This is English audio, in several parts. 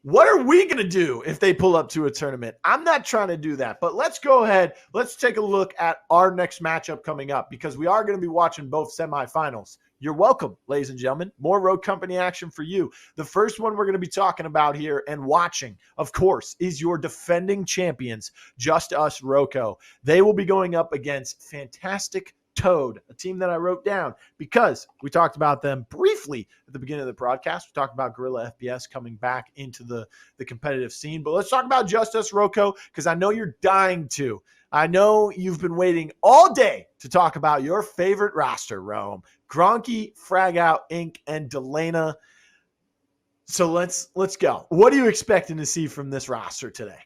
what are we going to do if they pull up to a tournament? I'm not trying to do that, but let's go ahead. Let's take a look at our next matchup coming up because we are going to be watching both semifinals. You're welcome, ladies and gentlemen. More Road Company action for you. The first one we're going to be talking about here and watching, of course, is your defending champions, Justus Roco. They will be going up against Fantastic Toad, a team that I wrote down because we talked about them briefly at the beginning of the broadcast. We talked about Guerrilla FPS coming back into the competitive scene. But let's talk about Justus Roco because I know you're dying to. I know you've been waiting all day to talk about your favorite roster, Rome. Gronky, Fragout, Inc., and Delana. So let's go. What are you expecting to see from this roster today?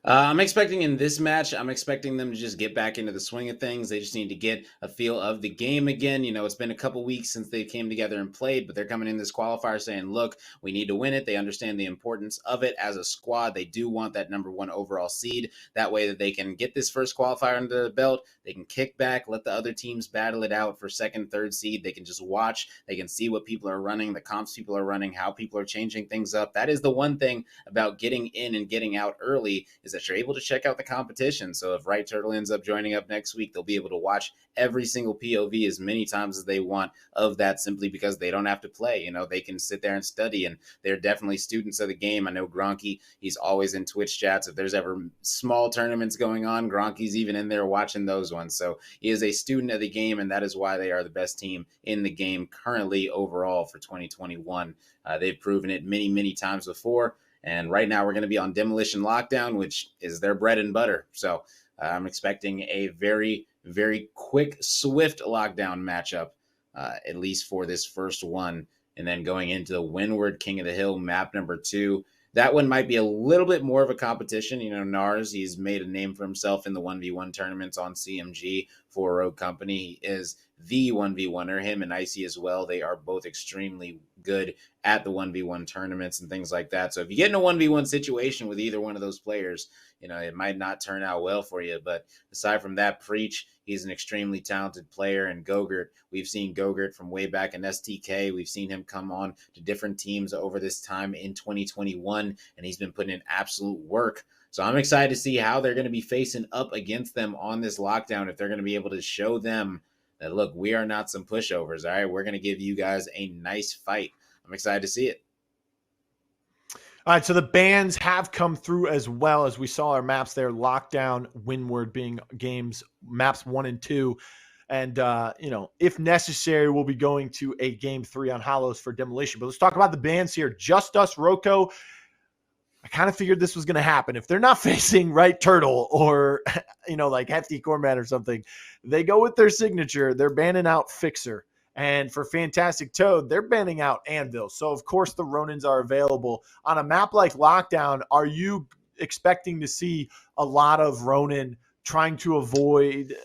I'm expecting in this match, I'm expecting them to just get back into the swing of things. They just need to get a feel of the game again. You know, it's been a couple weeks since they came together and played, but they're coming in this qualifier saying, look, we need to win it. They understand the importance of it as a squad. They do want that number 1 overall seed. That way that they can get this first qualifier under the belt. They can kick back, let the other teams battle it out for second, third seed. They can just watch. They can see what people are running, the comps people are running, how people are changing things up. That is the one thing about getting in and getting out early is that you're able to check out the competition. So if Right Turtle ends up joining up next week, they'll be able to watch every single POV as many times as they want of that simply because they don't have to play. You know, they can sit there and study, and they're definitely students of the game. I know Gronky, he's always in Twitch chats. If there's ever small tournaments going on, Gronky's even in there watching those ones. So he is a student of the game, and that is why they are the best team in the game currently overall for 2021. They've proven it many, many times before. And right now we're going to be on Demolition Lockdown, which is their bread and butter. So I'm expecting a very, very quick, swift lockdown matchup, at least for this first one. And then going into the Windward King of the Hill map number 2. That one might be a little bit more of a competition. You know, Nars, he's made a name for himself in the 1v1 tournaments on CMG for Road Company. He is the 1v1er. Him and Icy as well. They are both extremely good at the 1v1 tournaments and things like that. So if you get in a 1v1 situation with either one of those players, you know, it might not turn out well for you. But aside from that, Preach, he's an extremely talented player. And Gogurt, we've seen Gogurt from way back in STK. We've seen him come on to different teams over this time in 2021, and he's been putting in absolute work. So I'm excited to see how they're going to be facing up against them on this lockdown, if they're going to be able to show them that, look, we are not some pushovers, all right? We're going to give you guys a nice fight. I'm excited to see it. All right, so the bans have come through as well as we saw our maps there. Lockdown, Windward being games, maps 1 and 2. And, you know, if necessary, we'll be going to a game 3 on Hollows for Demolition. But let's talk about the bans here. Justus Roco. I kind of figured this was going to happen. If they're not facing Right Turtle or, you know, like Hefty Corman or something, they go with their signature. They're banning out Fixer. And for Fantastic Toad, they're banning out Anvil. So, of course, the Ronins are available. On a map like Lockdown, are you expecting to see a lot of Ronin trying to avoid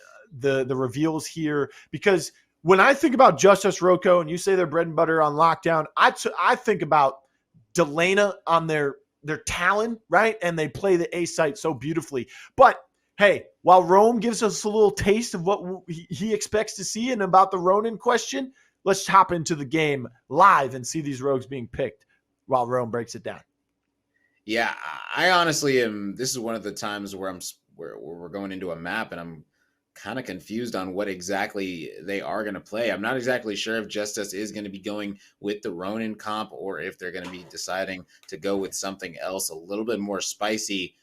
the reveals here? Because when I think about Justus Roco and you say they're bread and butter on Lockdown, I think about Delana on their Talon, right? And they play the A site so beautifully. But hey, while Rome gives us a little taste of what he expects to see and about the Ronin question, let's hop into the game live and see these rogues being picked while Rome breaks it down. Yeah, I honestly am. This is one of the times where we're going into a map and I'm kind of confused on what exactly they are going to play. I'm not exactly sure if Justus is going to be going with the Ronin comp or if they're going to be deciding to go with something else a little bit more spicy.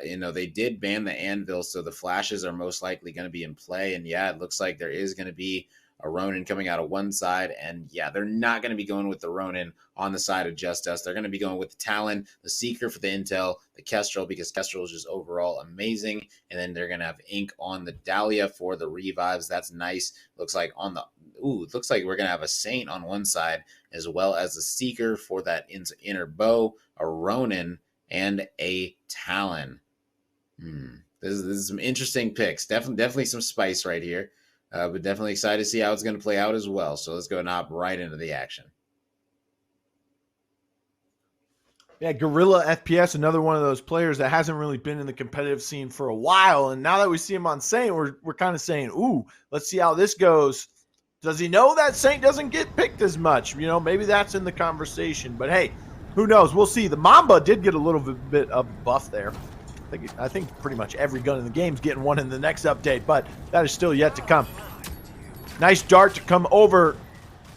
You know, they did ban the Anvil, so the flashes are most likely going to be in play. And yeah, it looks like there is going to be a Ronin coming out of one side. And yeah, they're not going to be going with the Ronin on the side of Justus. They're going to be going with the Talon, the Seeker for the Intel, the Kestrel, because Kestrel is just overall amazing. And then they're going to have Ink on the Dahlia for the revives. That's nice. Looks like on the, it looks like we're going to have a Saint on one side, as well as a Seeker for that inner bow, a Ronin, and a Talon. This is some interesting picks. Definitely some spice right here. But definitely excited to see how it's going to play out as well. So let's go and hop right into the action. Yeah, Guerrilla FPS, another one of those players that hasn't really been in the competitive scene for a while. And now that we see him on Saint, we're kind of saying, ooh, let's see how this goes. Does he know that Saint doesn't get picked as much? You know, maybe that's in the conversation. But hey, who knows? We'll see. The Mamba did get a little bit of buff there. I think pretty much every gun in the game is getting one in the next update, but that is still yet to come. Nice dart to come over.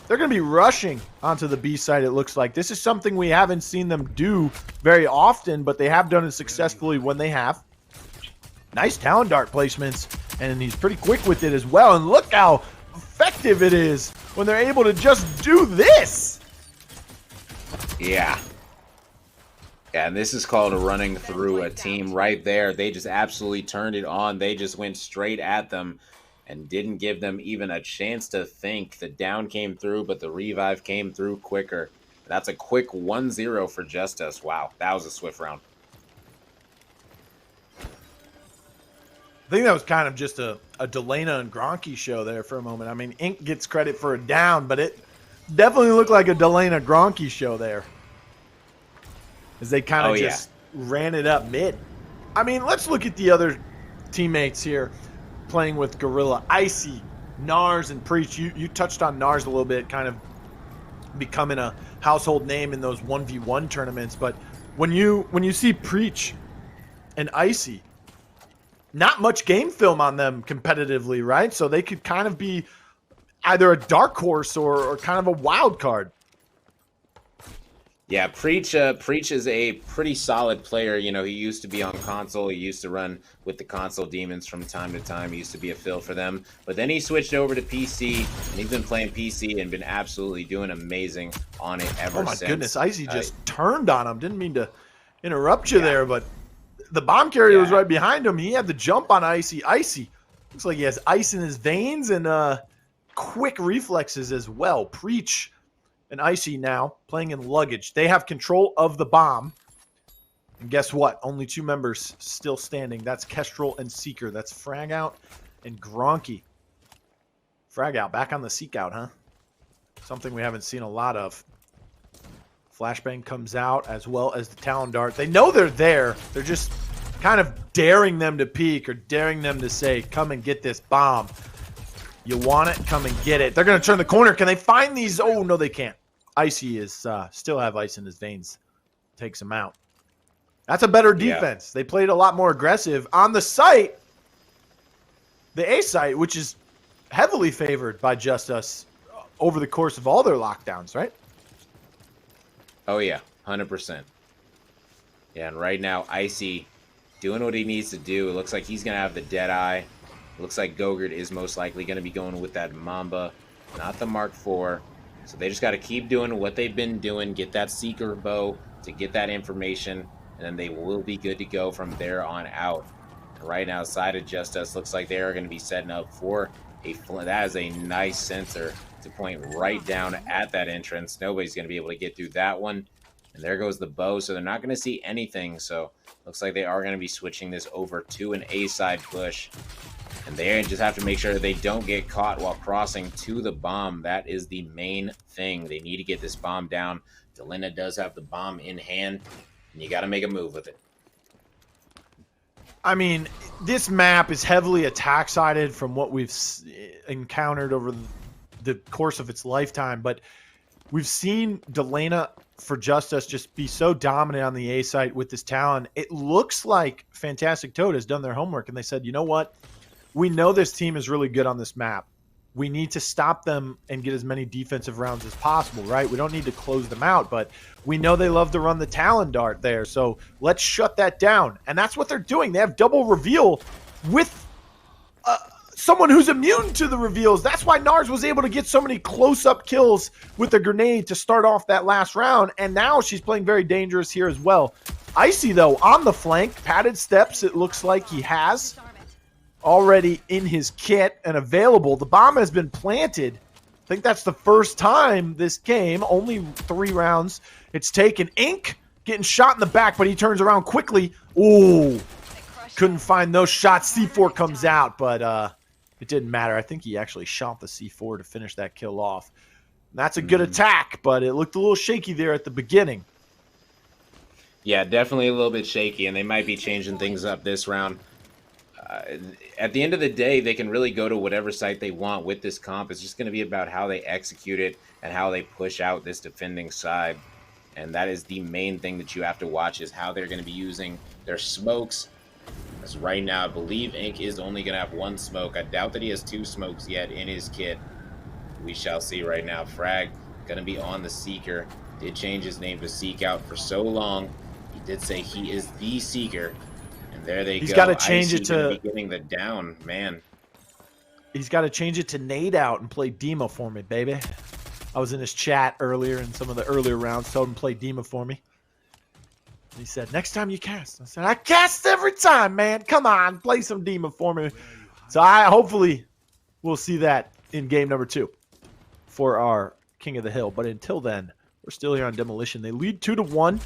They're going to be rushing onto the B side, it looks like. This is something we haven't seen them do very often, but they have done it successfully when they have. Nice talon dart placements, and he's pretty quick with it as well. And look how effective it is when they're able to just do this. Yeah. Yeah, and this is called running through a team right there. They just absolutely turned it on. They just went straight at them and didn't give them even a chance to think. The down came through, but the revive came through quicker. That's a quick 1-0 for Justus. Wow, that was a swift round. I think that was kind of just a Delana and Gronky show there for a moment. I mean, Ink gets credit for a down, but it definitely looked like a Delana Gronky show there. As they kind of just ran it up mid. I mean, let's look at the other teammates here playing with Gorilla. Icy, Nars, and Preach. You touched on Nars a little bit, kind of becoming a household name in those 1v1 tournaments. But when you see Preach and Icy, not much game film on them competitively, right? So they could kind of be either a dark horse or kind of a wild card. Yeah, Preach is a pretty solid player. You know, he used to be on console. He used to run with the console demons from time to time. He used to be a fill for them. But then he switched over to PC, and he's been playing PC and been absolutely doing amazing on it ever since. Oh, my goodness. Icy just turned on him. Didn't mean to interrupt you there, but the bomb carrier was right behind him. He had the jump on Icy. Icy looks like he has ice in his veins and quick reflexes as well. Preach and Icy now playing in luggage. They have control of the bomb. And guess what? Only 2 members still standing. That's Kestrel and Seeker. That's Fragout and Gronky. Fragout back on the Seek out, huh? Something we haven't seen a lot of. Flashbang comes out as well as the Talon Dart. They know they're there. They're just kind of daring them to peek or daring them to say, come and get this bomb. You want it? Come and get it. They're going to turn the corner. Can they find these? Oh, no, they can't. Icy is still have ice in his veins. Takes him out. That's a better defense. They played a lot more aggressive. On the site, the A site, which is heavily favored by Justus over the course of all their lockdowns, right? Oh, yeah, 100%. Yeah, and right now, Icy doing what he needs to do. It looks like he's going to have the Deadeye. Looks like Gogurt is most likely going to be going with that Mamba, not the Mark IV. So they just got to keep doing what they've been doing, get that Seeker bow to get that information, and then they will be good to go from there on out. And right now, side of Justus looks like they are going to be setting up for a that is a nice sensor to point right down at that entrance. Nobody's going to be able to get through that one. And there goes the bow, so they're not going to see anything. So looks like they are going to be switching this over to an A-side push. And they just have to make sure they don't get caught while crossing to the bomb. That is the main thing. They need to get this bomb down. Delina does have the bomb in hand, and you got to make a move with it. I mean, this map is heavily attack-sided from what we've encountered over the course of its lifetime, but we've seen Delana for Justus just be so dominant on the A site with this talent. It looks like Fantastic Toad has done their homework, and they said, you know what? We know this team is really good on this map. We need to stop them and get as many defensive rounds as possible, right? We don't need to close them out, but we know they love to run the Talon Dart there, so let's shut that down. And that's what they're doing. They have double reveal with someone who's immune to the reveals. That's why Nars was able to get so many close-up kills with the grenade to start off that last round, and now she's playing very dangerous here as well. Icy, though, on the flank, padded steps, it looks like he has already in his kit and available. The bomb has been planted. I think that's the first time this game. Only 3 rounds it's taken. Ink getting shot in the back, but he turns around quickly. Ooh, couldn't find those shots. C4 comes out, but it didn't matter. I think he actually shot the C4 to finish that kill off. That's a good attack, but it looked a little shaky there at the beginning. Yeah, definitely a little bit shaky, and they might be changing things up this round. At the end of the day, they can really go to whatever site they want with this comp. It's just going to be about how they execute it and how they push out this defending side. And that is the main thing that you have to watch, is how they're going to be using their smokes. As right now, I believe Ink is only going to have one smoke. I doubt that he has 2 smokes yet in his kit. We shall see right now. Frag going to be on the Seeker. Did change his name to Seek Out for so long. He did say he is the Seeker. And there they go. He's got to change it to be getting the down, man. He's got to change it to Nade Out and play Demo for me, baby. I was in his chat earlier in some of the earlier rounds, told him to play Demo for me. He said, next time you cast. I said, I cast every time, man. Come on, play some Demo for me. So hopefully we'll see that in game number 2 for our King of the Hill. But until then, we're still here on Demolition. They lead 2-1.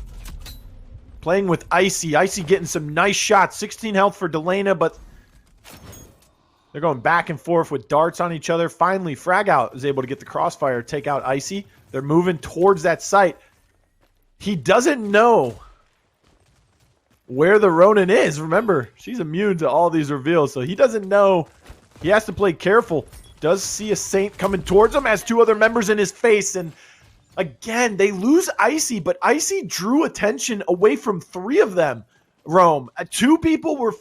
Playing with Icy. Icy getting some nice shots. 16 health for Delana, but they're going back and forth with darts on each other. Finally, Fragout is able to get the crossfire, take out Icy. They're moving towards that site. He doesn't know where the Ronin is. Remember, she's immune to all these reveals, so he doesn't know. He has to play careful. Does see a Saint coming towards him, has 2 other members in his face, and again, they lose Icy, but Icy drew attention away from 3 of them, Rome. 2 people were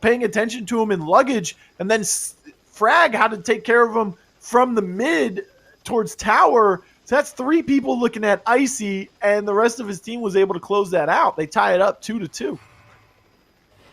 paying attention to him in luggage, and then Frag had to take care of him from the mid towards tower. So that's 3 people looking at Icy, and the rest of his team was able to close that out. They tie it up 2-2.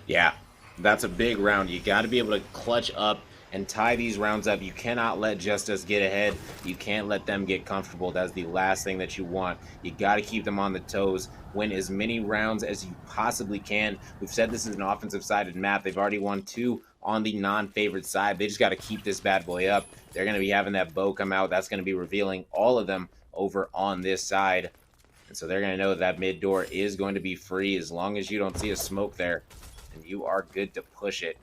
Yeah, that's a big round. You got to be able to clutch up and tie these rounds up. You cannot let Justus get ahead. You can't let them get comfortable. That's the last thing that you want. You got to keep them on the toes. Win as many rounds as you possibly can. We've said this is an offensive-sided map. They've already won 2 on the non-favorite side. They just got to keep this bad boy up. They're going to be having that bow come out. That's going to be revealing all of them over on this side. And so they're going to know that mid door is going to be free as long as you don't see a smoke there. And you are good to push it.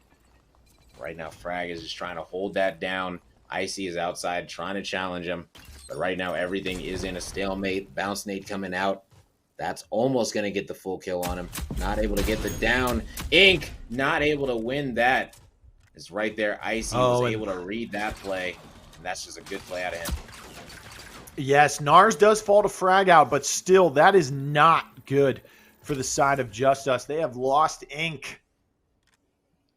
Right now, Frag is just trying to hold that down. Icy is outside trying to challenge him. But right now, everything is in a stalemate. Bounce nade coming out. That's almost going to get the full kill on him. Not able to get the down. Ink not able to win that. It's right there. Icy was able to read that play. And that's just a good play out of him. Yes, Nars does fall to Frag out, but still, that is not good for the side of Justus. They have lost Ink.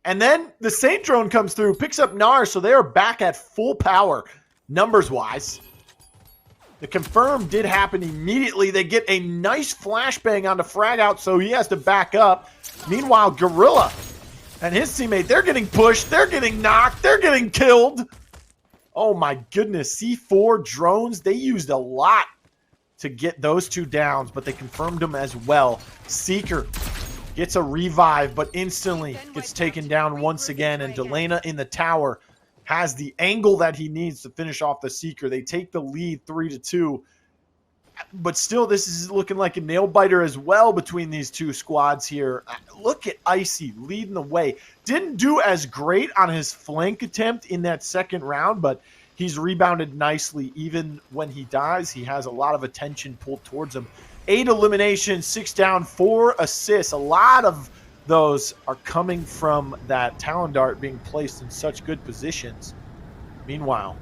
And then the Saint drone comes through, picks up Nars, so they are back at full power, numbers-wise. The confirm did happen immediately. They get a nice flashbang onto Fragout, so he has to back up. Meanwhile, Gorilla and his teammate, they're getting pushed, they're getting knocked, they're getting killed. Oh my goodness, C4 drones, they used a lot to get those 2 downs, but they confirmed them as well. Seeker gets a revive, but instantly gets taken down once again, and Delana in the tower has the angle that he needs to finish off the Seeker. They take the lead 3-2, but still this is looking like a nail-biter as well between these 2 squads here. Look at Icy leading the way. Didn't do as great on his flank attempt in that second round, but he's rebounded nicely. Even when he dies, he has a lot of attention pulled towards him. 8 eliminations, 6 down, 4 assists. A lot of those are coming from that Talon Dart being placed in such good positions. Meanwhile,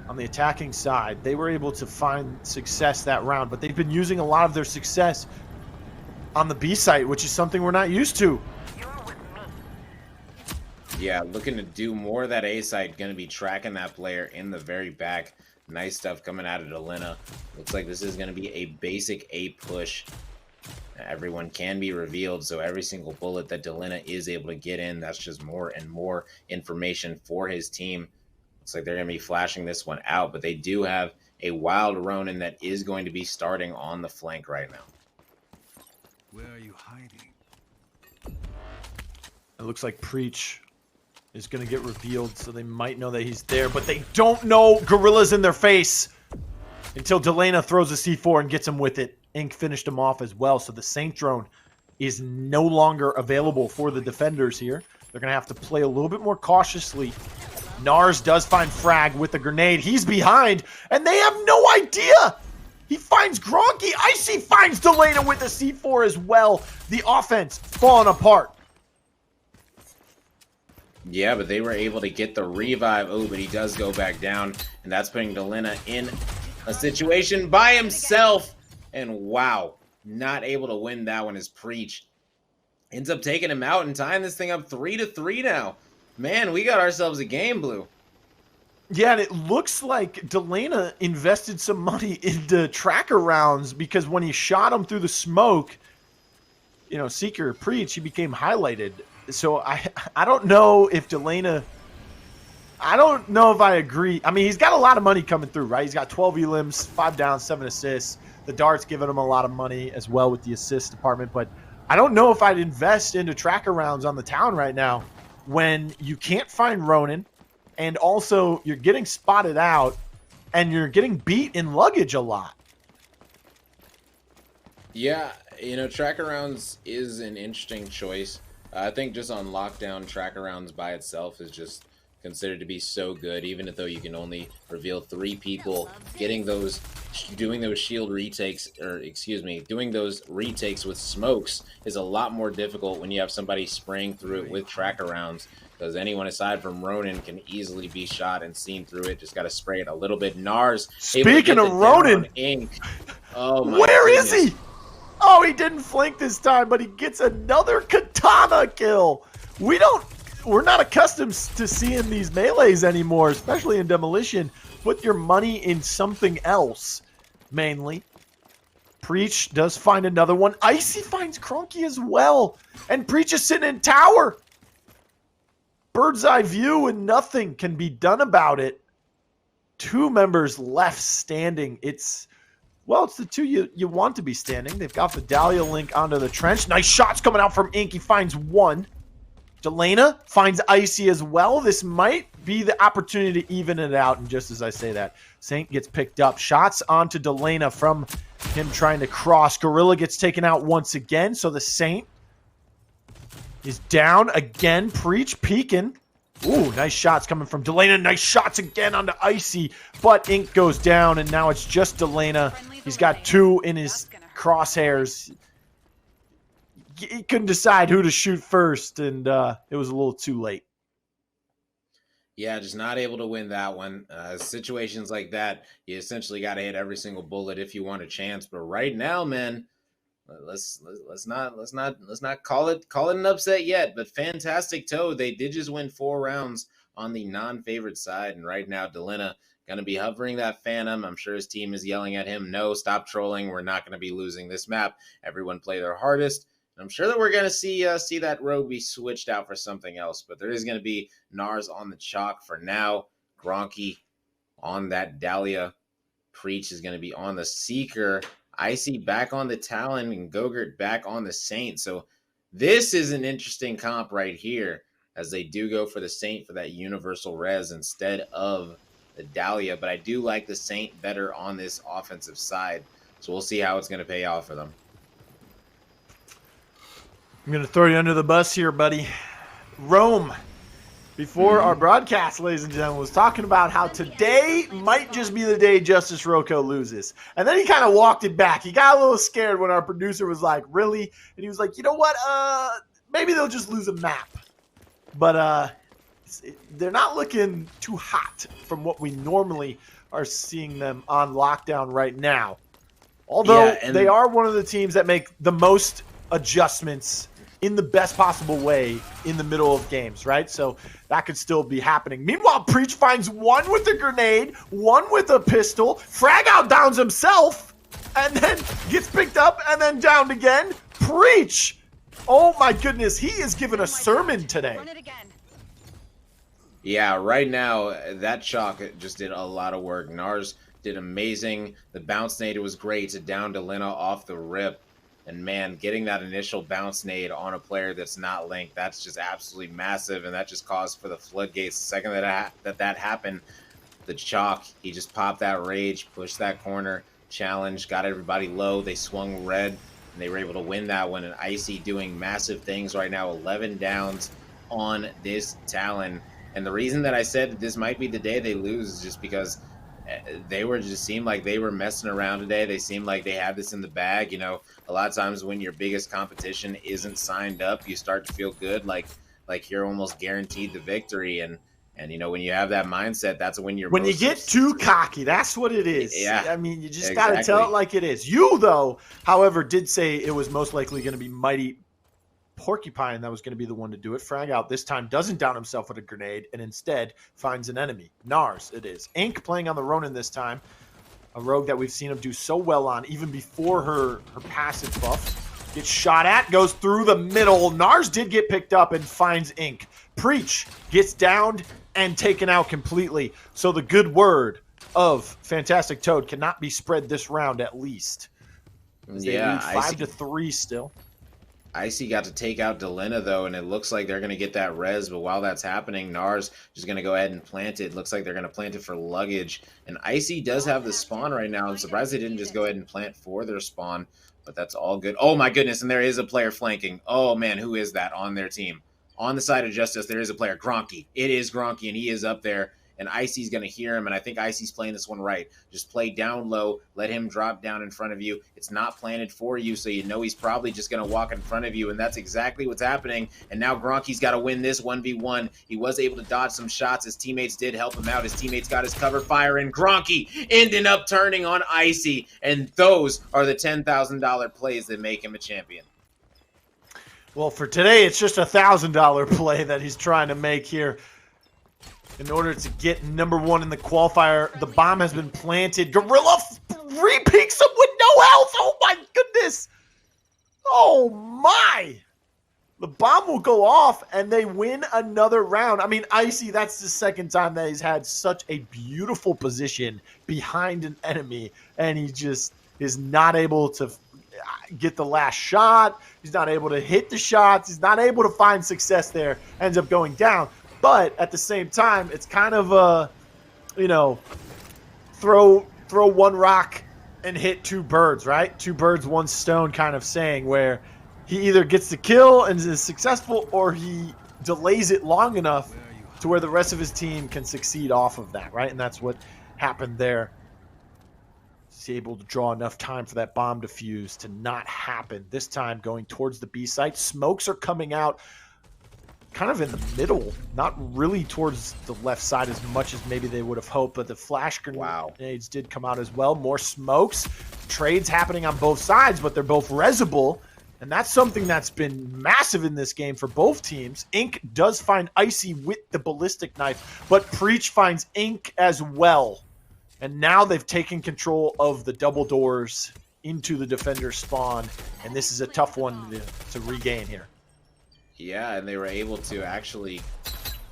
on the attacking side, they were able to find success that round, but they've been using a lot of their success on the B site, which is something we're not used to. Yeah, looking to do more of that A site, going to be tracking that player in the very back. Nice stuff coming out of Delana. Looks like this is going to be a basic A push. Everyone can be revealed, so every single bullet that Delana is able to get in, that's just more and more information for his team. Looks like they're going to be flashing this one out, but they do have a wild Ronin that is going to be starting on the flank right now. Where are you hiding? It looks like Preach is going to get revealed, so they might know that he's there, but they don't know Gorilla's in their face until Delana throws a C4 and gets him with it. Ink finished him off as well, so the Saint drone is no longer available for the defenders here. They're going to have to play a little bit more cautiously. Nars does find Frag with a grenade. He's behind, and they have no idea. He finds Gronky. Icy finds Delana with a C4 as well. The offense falling apart. Yeah, but they were able to get the revive. Oh, but he does go back down, and that's putting Delana in a situation by himself. And wow, not able to win that one as Preach ends up taking him out and tying this thing up 3-3 now. Man, we got ourselves a game, Blue. Yeah, and it looks like Delana invested some money into tracker rounds because when he shot him through the smoke, you know, Seeker Preach, he became highlighted. So I don't know if Delana, I don't know if I agree. I mean, he's got a lot of money coming through, right? He's got 12 elims, 5 downs, 7 assists. The dart's giving him a lot of money as well with the assist department. But I don't know if I'd invest into tracker rounds on the town right now when you can't find Ronin, and also you're getting spotted out and you're getting beat in luggage a lot. Yeah, tracker rounds is an interesting choice. I think just on lockdown, tracker rounds by itself is just considered to be so good, even though you can only reveal 3 people. Doing those shield retakes, or excuse me, doing those retakes with smokes is a lot more difficult when you have somebody spraying through it with tracker rounds, because anyone aside from Ronin can easily be shot and seen through it. Just got to spray it a little bit. Nars, speaking of Ronin, Ink. Oh my where goodness. is he? Oh, he didn't flank this time, but he gets another katana kill. We're not accustomed to seeing these melees anymore, especially in Demolition. Put your money in something else, mainly. Preach does find another one. Icy finds Cronky as well. And Preach is sitting in tower. Bird's eye view and nothing can be done about it. 2 members left standing. It's the 2 you want to be standing. They've got Vidalia link onto the trench. Nice shots coming out from Ink. He finds 1. Delana finds Icy as well. This might be the opportunity to even it out. And just as I say that, Saint gets picked up. Shots onto Delana from him trying to cross. Gorilla gets taken out once again. So the Saint is down again. Preach peeking. Ooh, nice shots coming from Delana. Nice shots again onto Icy. But Ink goes down, and now it's just Delana. He's got 2 in his crosshairs. He couldn't decide who to shoot first, and it was a little too late. Yeah, just not able to win that one. Situations like that, you essentially got to hit every single bullet if you want a chance. But right now, man, let's not call it an upset yet. But fantastic toe, they did just win 4 rounds on the non-favorite side, and right now, Delana going to be hovering that Phantom. I'm sure his team is yelling at him, "No, stop trolling. We're not going to be losing this map. Everyone play their hardest." I'm sure that we're going to see that rogue be switched out for something else, but there is going to be Nars on the chalk for now. Gronky on that Dahlia. Preach is going to be on the Seeker. Icy back on the Talon, and Gogurt back on the Saint. So this is an interesting comp right here, as they do go for the Saint for that universal res instead of the Dahlia. But I do like the Saint better on this offensive side. So we'll see how it's going to pay off for them. I'm going to throw you under the bus here, buddy. Rome, before our broadcast, ladies and gentlemen, was talking about how today might just be the day Justus Roco loses. And then he kind of walked it back. He got a little scared when our producer was like, really? And he was like, you know what? Maybe they'll just lose a map. But they're not looking too hot from what we normally are seeing them on lockdown right now. Although they are one of the teams that make the most adjustments in the best possible way in the middle of games, right? So that could still be happening. Meanwhile, Preach finds 1 with a grenade, 1 with a pistol. Frag out downs himself, and then gets picked up and then downed again. Preach! Oh my goodness, he is giving a sermon today. Yeah, right now, that chalk just did a lot of work. Nars did amazing. The bounce nade was great to down Delana off the rip. And man, getting that initial bounce nade on a player that's not linked, that's just absolutely massive. And that just caused for the floodgates. The second that happened, the chalk, he just popped that rage, pushed that corner, challenge, got everybody low. They swung red, and they were able to win that one. And Icy doing massive things right now, 11 downs on this Talon. And the reason that I said that this might be the day they lose is just because seemed like they were messing around today. They seemed like they had this in the bag. You know, a lot of times when your biggest competition isn't signed up, you start to feel good, like you're almost guaranteed the victory. And And, when you have that mindset, that's when you're when you get too cocky. That's what it is. Yeah, I mean, you just got to tell it like it is. You, though, however, did say it was most likely going to be Mighty Porcupine that was going to be the one to do it. Frag Out this time doesn't down himself with a grenade and instead finds an enemy. Nars, it is. Ink playing on the Ronin this time. A rogue that we've seen him do so well on, even before her passive buff. Gets shot at, goes through the middle. Nars did get picked up and finds Ink. Preach gets downed and taken out completely. So the good word of Fantastic Toad cannot be spread this round at least. They lead 5-3 still. Icy got to take out Delena, though, and it looks like they're going to get that res. But while that's happening, Nars is going to go ahead and plant it. Looks like they're going to plant it for luggage. And Icy does have the spawn right now. I'm surprised they didn't just go ahead and plant for their spawn. But that's all good. Oh, my goodness. And there is a player flanking. Oh, man. Who is that on their team? On the side of Justus, there is a player. Gronky. It is Gronky, and he is up there. And Icy's going to hear him, and I think Icy's playing this one right. Just play down low, let him drop down in front of you. It's not planted for you, so you know he's probably just going to walk in front of you, and that's exactly what's happening. And now Gronky's got to win this 1v1. He was able to dodge some shots. His teammates did help him out. His teammates got his cover fire, and Gronky ended up turning on Icy, and those are the $10,000 plays that make him a champion. Well, for today, it's just $1,000 play that he's trying to make here. In order to get number one in the qualifier, the bomb has been planted. Gorilla re-peeks him with no health. Oh, my goodness. Oh, my. The bomb will go off, and they win another round. I mean, Icy, that's the second time that he's had such a beautiful position behind an enemy, and he just is not able to get the last shot. He's not able to hit the shots. He's not able to find success there. Ends up going down. But at the same time, it's kind of a, throw one rock and hit two birds, right? Two birds, one stone kind of saying, where he either gets the kill and is successful, or he delays it long enough to where the rest of his team can succeed off of that, right? And that's what happened there. He's able to draw enough time for that bomb defuse to not happen. This time going towards the B site. Smokes are coming out kind of in the middle, not really towards the left side as much as maybe they would have hoped, but the flash grenades did come out as well. More smokes, trades happening on both sides, but they're both resable, and that's something that's been massive in this game for both teams. Ink does find Icy with the ballistic knife, but Preach finds Ink as well, and now they've taken control of the double doors into the defender spawn, and this is a tough one to regain here. Yeah, and they were able to actually...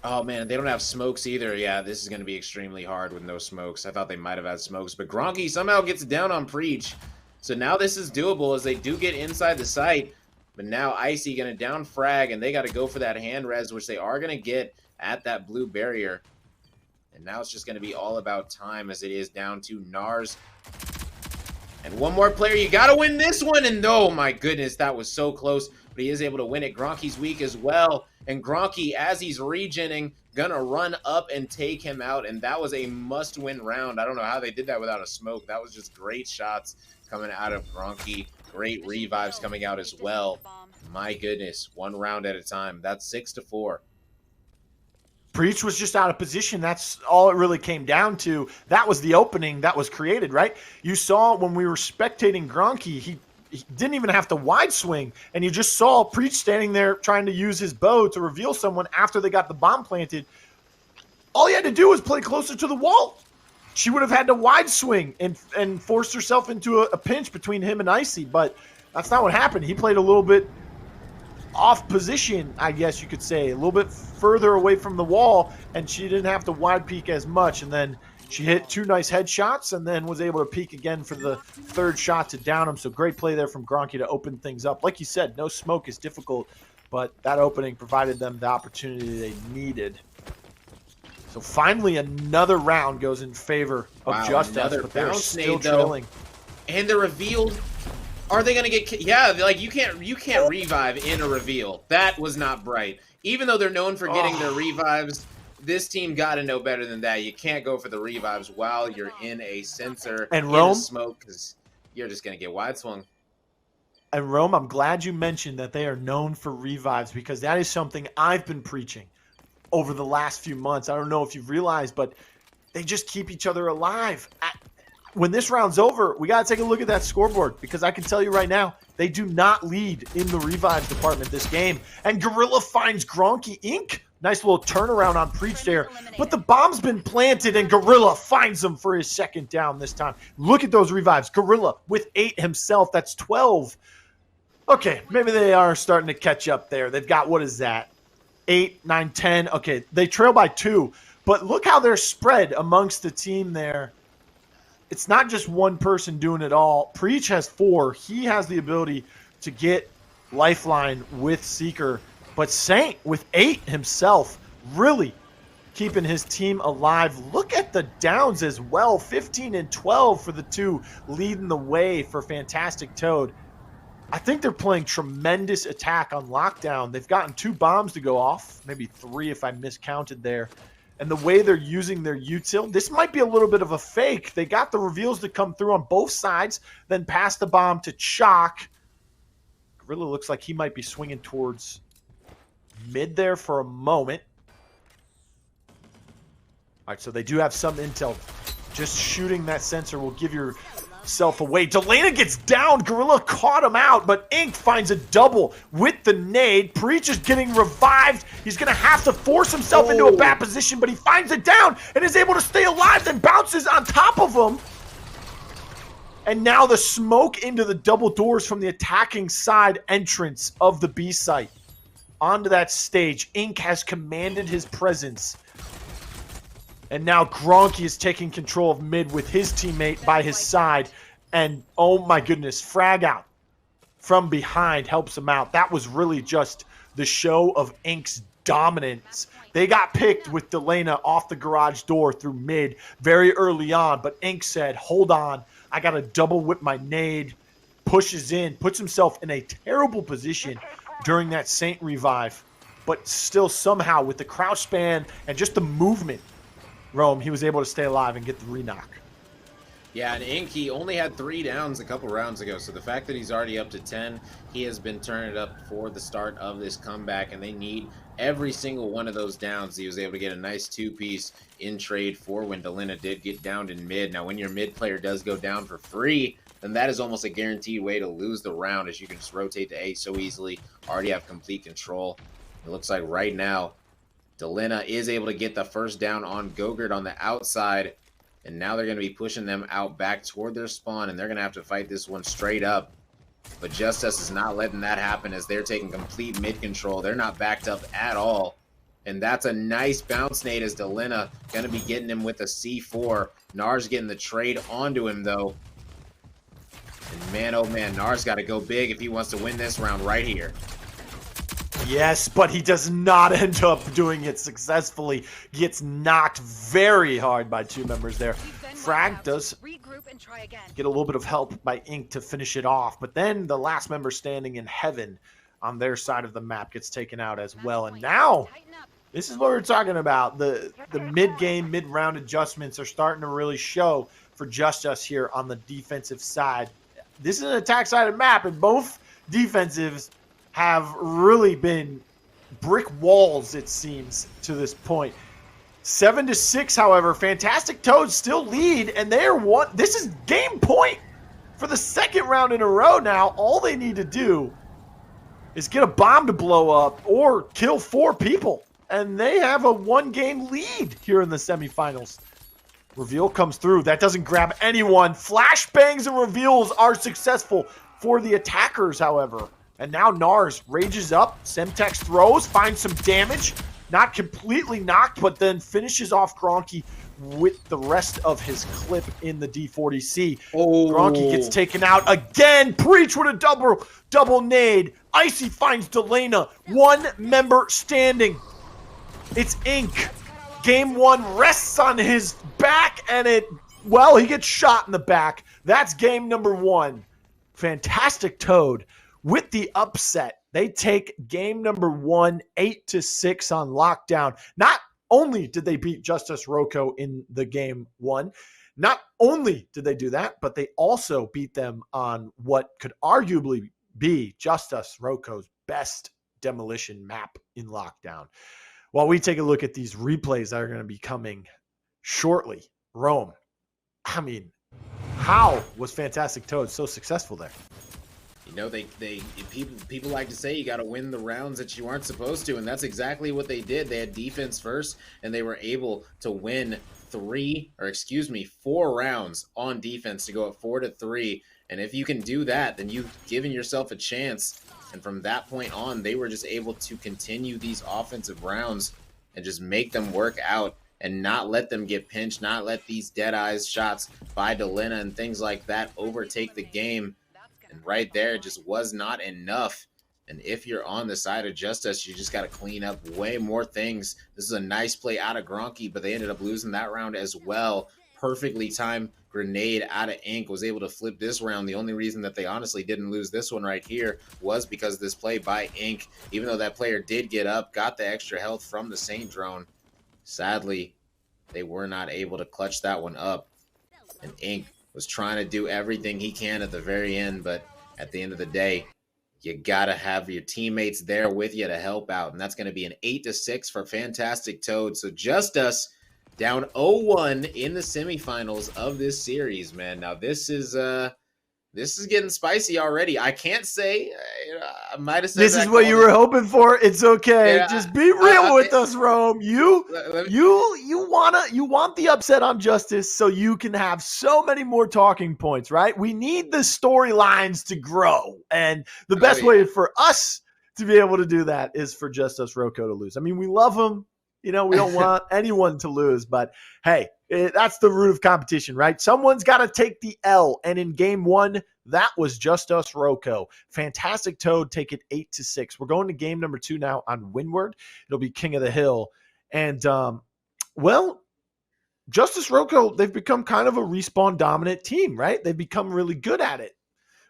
Oh, man, they don't have smokes either. Yeah, this is going to be extremely hard with no smokes. I thought they might have had smokes, but Gronky somehow gets down on Preach. So now this is doable as they do get inside the site. But now Icy going to down frag, and they got to go for that hand res, which they are going to get at that blue barrier. And now it's just going to be all about time as it is down to Nars. And one more player. You got to win this one. And oh, my goodness, that was so close. But he is able to win it. Gronky's weak as well. And Gronky, as he's regenning, gonna run up and take him out. And that was a must-win round. I don't know how they did that without a smoke. That was just great shots coming out of Gronky. Great revives coming out as well. My goodness, one round at a time. That's 6-4. Preach was just out of position. That's all it really came down to. That was the opening that was created, right? You saw when we were spectating Gronky, he didn't even have to wide swing, and you just saw Preach standing there trying to use his bow to reveal someone after they got the bomb planted. All he had to do was play closer to the wall. She would have had to wide swing and forced herself into a pinch between him and Icy, but that's not what happened. He played a little bit off position, I guess you could say, a little bit further away from the wall, and she didn't have to wide peek as much, and then she hit two nice headshots and then was able to peek again for the third shot to down him. So great play there from Gronky to open things up. Like you said, no smoke is difficult, but that opening provided them the opportunity they needed. So finally another round goes in favor of Justus, but they're still trailing. And the reveal, are they going to get... Yeah, like you can't revive in a reveal. That was not bright. Even though they're known for getting their revives... This team got to know better than that. You can't go for the revives while you're in a sensor and Rome, in a smoke, because you're just going to get wide swung. And Rome, I'm glad you mentioned that they are known for revives, because that is something I've been preaching over the last few months. I don't know if you've realized, but they just keep each other alive. When this round's over, we got to take a look at that scoreboard, because I can tell you right now, they do not lead in the revives department this game. And Gorilla finds Gronky Inc. Nice little turnaround on Preach there. But the bomb's been planted, and Gorilla finds him for his second down this time. Look at those revives. Gorilla with 8 himself. That's 12. Okay, maybe they are starting to catch up there. They've got, what is that? 8, 9, 10. Okay, they trail by 2. But look how they're spread amongst the team there. It's not just one person doing it all. Preach has 4. He has the ability to get Lifeline with Seeker. But Saint with 8 himself, really keeping his team alive. Look at the downs as well. 15 and 12 for the 2 leading the way for Fantastic Toad. I think they're playing tremendous attack on lockdown. They've gotten 2 bombs to go off, maybe 3 if I miscounted there. And the way they're using their util, this might be a little bit of a fake. They got the reveals to come through on both sides, then pass the bomb to Chalk. Gorilla looks like he might be swinging towards mid there for a moment. All right, so they do have some intel. Just shooting that sensor will give yourself away. Delana gets down. Gorilla caught him out, but Ink finds a double with the nade. Preach is getting revived. He's going to have to force himself into a bad position, but he finds it down and is able to stay alive, then bounces on top of him. And now the smoke into the double doors from the attacking side entrance of the B site. Onto that stage. Ink has commanded his presence. And now Gronky is taking control of mid with his teammate by his side. And oh my goodness, frag out from behind helps him out. That was really just the show of Ink's dominance. They got picked with Delana off the garage door through mid very early on. But Ink said, hold on, I got to double whip my nade. Pushes in, puts himself in a terrible position during that Saint revive. But still somehow with the crouch span and just the movement, Rome, he was able to stay alive and get the re-knock. Yeah, and Ink, he only had 3 downs a couple rounds ago, so the fact that he's already up to 10, he has been turning it up for the start of this comeback, and they need every single one of those downs. He was able to get a nice 2-piece in trade for when Delana did get downed in mid. Now, when your mid player does go down for free, then that is almost a guaranteed way to lose the round, as you can just rotate to A so easily, already have complete control. It looks like right now, Delana is able to get the first down on Gogurt on the outside, and now they're going to be pushing them out back toward their spawn, and they're going to have to fight this one straight up. But Justus is not letting that happen as they're taking complete mid control. They're not backed up at all. And that's a nice bounce nade as Delana going to be getting him with a C4. Nars getting the trade onto him, though. And man, oh man, Nars got to go big if he wants to win this round right here. Yes, but he does not end up doing it successfully. Gets knocked very hard by 2 members there. Frag does get a little bit of help by Ink to finish it off, but then the last member standing in heaven on their side of the map gets taken out as well. And now, this is what we're talking about. The mid-game, mid-round adjustments are starting to really show for Justus here on the defensive side. This is an attack-sided map, and both defensives have really been brick walls, it seems, to this point. 7-6, however, Fantastic Toads still lead, and they are one. This is game point for the 2nd round in a row now. All they need to do is get a bomb to blow up or kill 4 people, and they have a 1-game lead here in the semifinals. Reveal comes through. That doesn't grab anyone. Flashbangs and reveals are successful for the attackers, however. And now Nars rages up. Semtex throws, finds some damage. Not completely knocked, but then finishes off Gronky with the rest of his clip in the D40C. Oh. Gronky gets taken out again. Preach with a double nade. Icy finds Delana. 1 member standing. It's Ink. Game 1 rests on his back, and he gets shot in the back. That's game number 1. Fantastic Toad with the upset. They take game number 1, 8-6 on lockdown. Not only did they beat Justus Roco in the game 1, not only did they do that, but they also beat them on what could arguably be Justus Roco's best demolition map in lockdown. while we take a look at these replays that are going to be coming shortly, Rome, I mean, how was Fantastic Toad so successful there? You know, people like to say you got to win the rounds that you aren't supposed to, and that's exactly what they did. They had defense first, and they were able to win 4 rounds on defense to go up 4-3. And if you can do that, then you've given yourself a chance. And from that point on, they were just able to continue these offensive rounds and just make them work out and not let them get pinched, not let these dead eyes shots by Delina and things like that overtake the game. And right there, it just was not enough. And if you're on the side of Justus, you just got to clean up way more things. This is a nice play out of Gronky, but they ended up losing that round as well. Perfectly timed grenade out of Ink was able to flip this round. The only reason that they honestly didn't lose this one right here was because of this play by Ink. Even though that player did get up, got the extra health from the Saint drone, sadly, they were not able to clutch that one up. And Ink was trying to do everything he can at the very end, but at the end of the day, you got to have your teammates there with you to help out. And that's going to be an 8-6 for Fantastic Toad. So Justus down 0-1 in the semifinals of this series, man. Now this is getting spicy already. I can't say I might have said this is what you were hoping for. It's okay. Yeah, just be real with us, Rome. You want the upset on Justus so you can have so many more talking points, right? We need the storylines to grow, and the best way for us to be able to do that is for Justus Roco to lose. I mean, we love him. You know, we don't want anyone to lose, but hey, that's the root of competition, right? Someone's got to take the L, and in game one, that was Justus Roco. Fantastic Toad take it 8-6. We're going to game number 2 now on Windward. It'll be King of the Hill. And, well, Justus Roco, they've become kind of a respawn dominant team, right? They've become really good at it.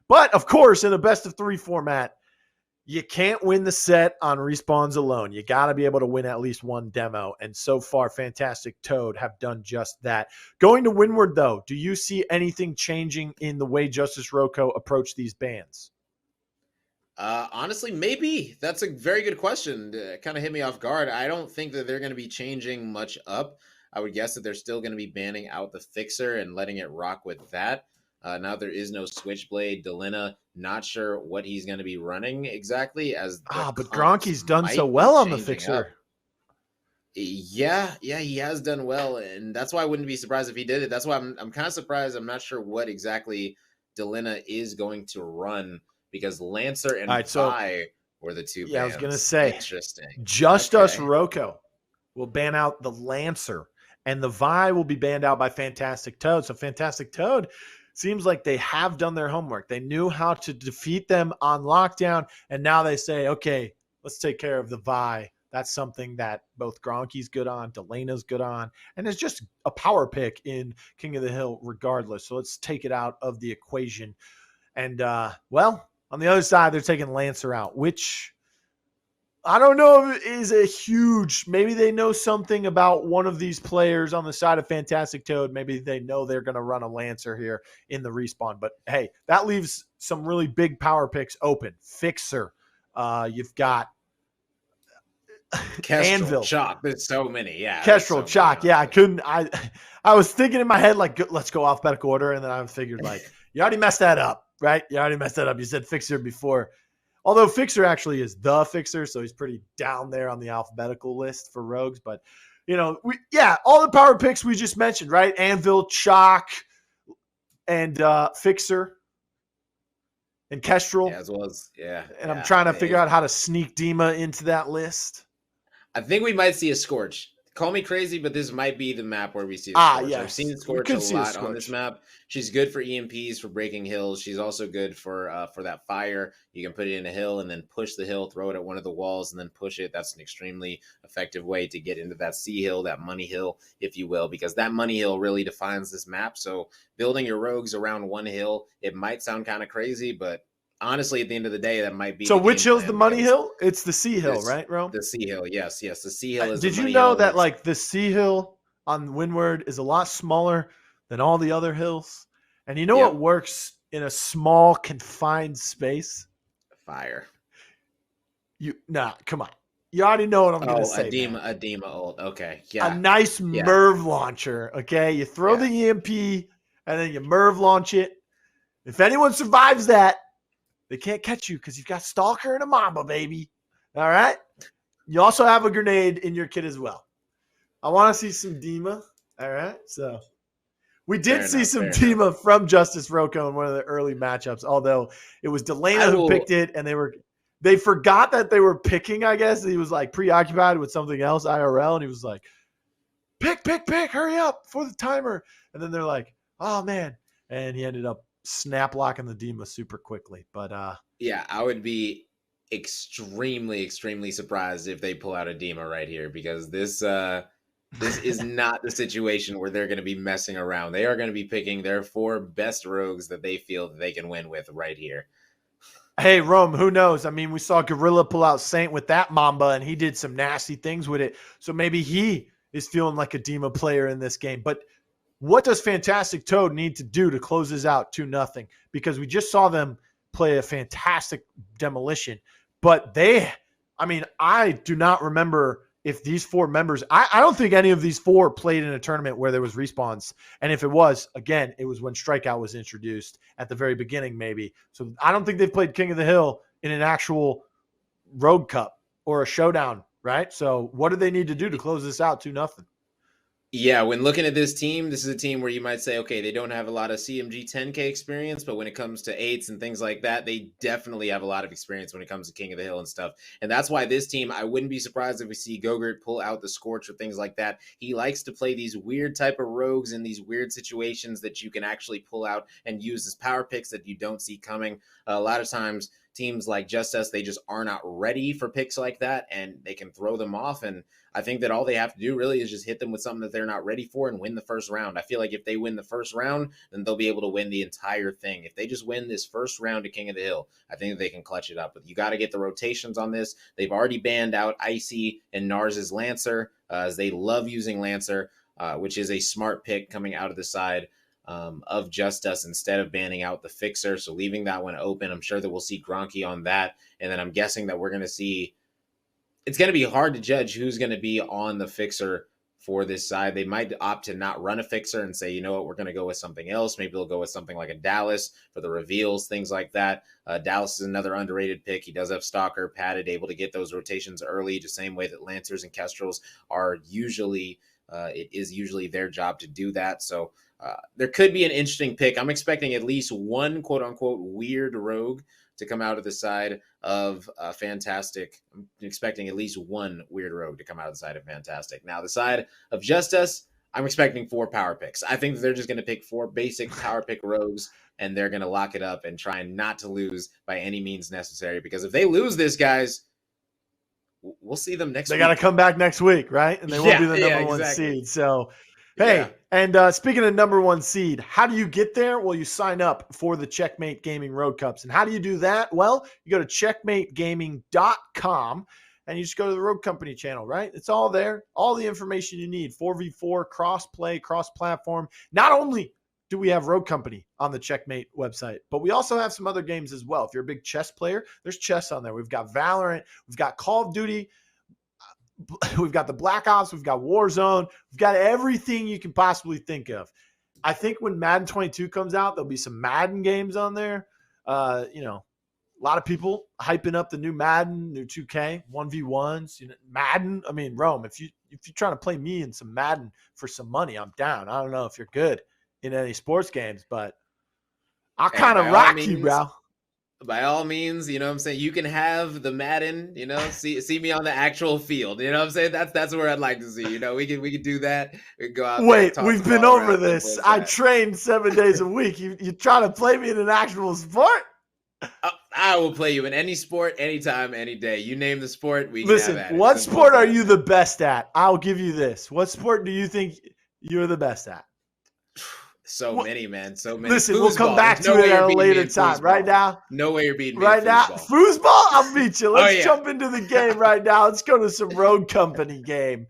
But, of course, in a best-of-3 format, you can't win the set on respawns alone. You got to be able to win at least one demo. And so far, Fantastic Toad have done just that. Going to Windward, though, do you see anything changing in the way Justus Roco approach these bans? Honestly, maybe. That's a very good question. Kind of hit me off guard. I don't think that they're going to be changing much up. I would guess that they're still going to be banning out the Fixer and letting it rock with that. Now there is no Switchblade. Delina, not sure what he's going to be running exactly. But Gronky's done so well on the Fixer. Up. Yeah, he has done well, and that's why I wouldn't be surprised if he did it. That's why I'm kind of surprised. I'm not sure what exactly Delina is going to run because Lancer and Vi were the two. Yeah, bans. I was going to say, interesting. Justus Roco will ban out the Lancer, and the Vi will be banned out by Fantastic Toad. So Fantastic Toad seems like they have done their homework. They knew how to defeat them on lockdown, and now they say, okay, let's take care of the Vi. That's something that both Gronky's good on, Delana's good on, and it's just a power pick in King of the Hill regardless. So let's take it out of the equation. And, well, on the other side, they're taking Lancer out, which I don't know if it is a huge – maybe they know something about one of these players on the side of Fantastic Toad. Maybe they know they're going to run a Lancer here in the respawn. But, hey, that leaves some really big power picks open. Fixer. You've got Kestrel, Chalk. There's so many. Yeah. Kestrel, Chalk. Yeah, I was thinking in my head, like, let's go alphabetical order. And then I figured, like, you already messed that up, right? You already messed that up. You said Fixer before. Although Fixer actually is the Fixer, so he's pretty down there on the alphabetical list for rogues. But, you know, all the power picks we just mentioned, right? Anvil, Chalk, and Fixer, and Kestrel. Yeah, as well as, And I'm trying to figure out how to sneak Dima into that list. I think we might see a Scorch. Call me crazy, but this might be the map where we see a Scorch. Yes. I've seen Scorch a lot on this map. She's good for EMPs, for breaking hills. She's also good for that fire. You can put it in a hill and then push the hill, throw it at one of the walls, and then push it. That's an extremely effective way to get into that C hill, that money hill, if you will, because that money hill really defines this map. So building your rogues around one hill, it might sound kind of crazy, but honestly, at the end of the day, that might be. So which hill's the money hill? It's the C hill, right, Rome? The C hill, yes. The C hill is. Did you know that like the C hill on Windward is a lot smaller than all the other hills? And you know what works in a small confined space? Fire. Come on. You already know what I'm going to Oh, say, man. Edema ult. Okay, A yeah, nice yeah, Merv launcher, okay? You throw yeah. the EMP, and then you Merv launch it. If anyone survives that, they can't catch you because you've got Stalker and a Mamba, baby. All right? You also have a grenade in your kit as well. I want to see some Dima. All right? So we did Fair see enough. some Fair enough. Dima from Justus Roco in one of the early matchups, although it was I Delana who will. picked it, and they forgot that they were picking, I guess. He was like preoccupied with something else, IRL, and he was like, pick, hurry up for the timer. And then they're like, oh, man. And he ended up snap locking the Dima super quickly. But Yeah, I would be extremely surprised if they pull out a Dima right here, because this is not the situation where they're going to be messing around. They are going to be picking their 4 best rogues that they feel that they can win with right here. hey, Rome, who knows? I mean, we saw Gorilla pull out Saint with that Mamba, and he did some nasty things with it. So maybe he is feeling like a Dima player in this game. But what does Fantastic Toad need to do to close this out 2-0? Because we just saw them play a fantastic demolition. But I do not remember if these 4 members, I don't think any of these 4 played in a tournament where there was respawns. And if it was, again, it was when Strikeout was introduced at the very beginning, maybe. So I don't think they've played King of the Hill in an actual Rogue Cup or a showdown, right? So what do they need to do to close this out 2-0? Yeah, when looking at this team, this is a team where you might say, okay, they don't have a lot of CMG 10K experience, but when it comes to 8s and things like that, they definitely have a lot of experience when it comes to King of the Hill and stuff. And that's why this team, I wouldn't be surprised if we see Gogurt pull out the Scorch or things like that. He likes to play these weird type of rogues in these weird situations that you can actually pull out and use as power picks that you don't see coming. A lot of times, teams like Justus, they just are not ready for picks like that, and they can throw them off. And I think that all they have to do really is just hit them with something that they're not ready for and win the first round. I feel like if they win the first round, then they'll be able to win the entire thing. If they just win this first round of King of the Hill, I think that they can clutch it up. But you got to get the rotations on this. They've already banned out Icy and Nars's Lancer, as they love using Lancer, which is a smart pick coming out of the side of Justus instead of banning out the Fixer. So leaving that one open, I'm sure that we'll see Gronky on that. And then I'm guessing that we're going to see, it's going to be hard to judge who's going to be on the Fixer for this side. They might opt to not run a Fixer and say, you know what, we're going to go with something else. Maybe they'll go with something like a Dallas for the reveals, things like that. Dallas is another underrated pick. He does have Stalker, padded, able to get those rotations early, the same way that Lancers and Kestrels are usually, it is usually their job to do that. So there could be an interesting pick. I'm expecting at least one quote unquote weird rogue to come out of the side of Fantastic. I'm expecting at least one weird rogue to come out of the side of Fantastic. Now, the side of Justus, I'm expecting 4 power picks. I think they're just going to pick 4 basic power pick rogues, and they're going to lock it up and try not to lose by any means necessary. Because if they lose this, guys, we'll see them next week. They got to come back next week, right? And they won't be the number 1 exactly. seed. So, hey, and speaking of number 1 seed, how do you get there? Well, you sign up for the Checkmate Gaming Road Cups. And how do you do that? Well, you go to checkmategaming.com and you just go to the Road Company channel, right? It's all there. All the information you need. 4v4, cross-play, cross-platform. Not only do we have Road Company on the Checkmate website, but we also have some other games as well. If you're a big chess player, there's chess on there. We've got Valorant. We've got Call of Duty. We've got the Black Ops. We've got Warzone. We've got everything you can possibly think of. I think when Madden 22 comes out, there'll be some Madden games on there. A lot of people hyping up the new Madden, new 2K, 1v1s. Madden. I mean, Rome, if you're trying to play me in some Madden for some money, I'm down. I don't know if you're good in any sports games, but I'll kind of rock you, bro. By all means, you know what I'm saying? You can have the Madden, see me on the actual field. You know what I'm saying? That's where I'd like to see. We can do that. We can go out Wait, there, we've been over this. I trained 7 days a week. You trying to play me in an actual sport? I will play you in any sport, anytime, any day. You name the sport, we can Listen, have at it. What sport are you the best at? I'll give you this. What sport do you think you're the best at? So many, man. So many. Listen, we'll come back to it at a later time. Right now? No way you're beating me. Right now? Foosball? I'll beat you. Let's jump into the game right now. Let's go to some Road Company game.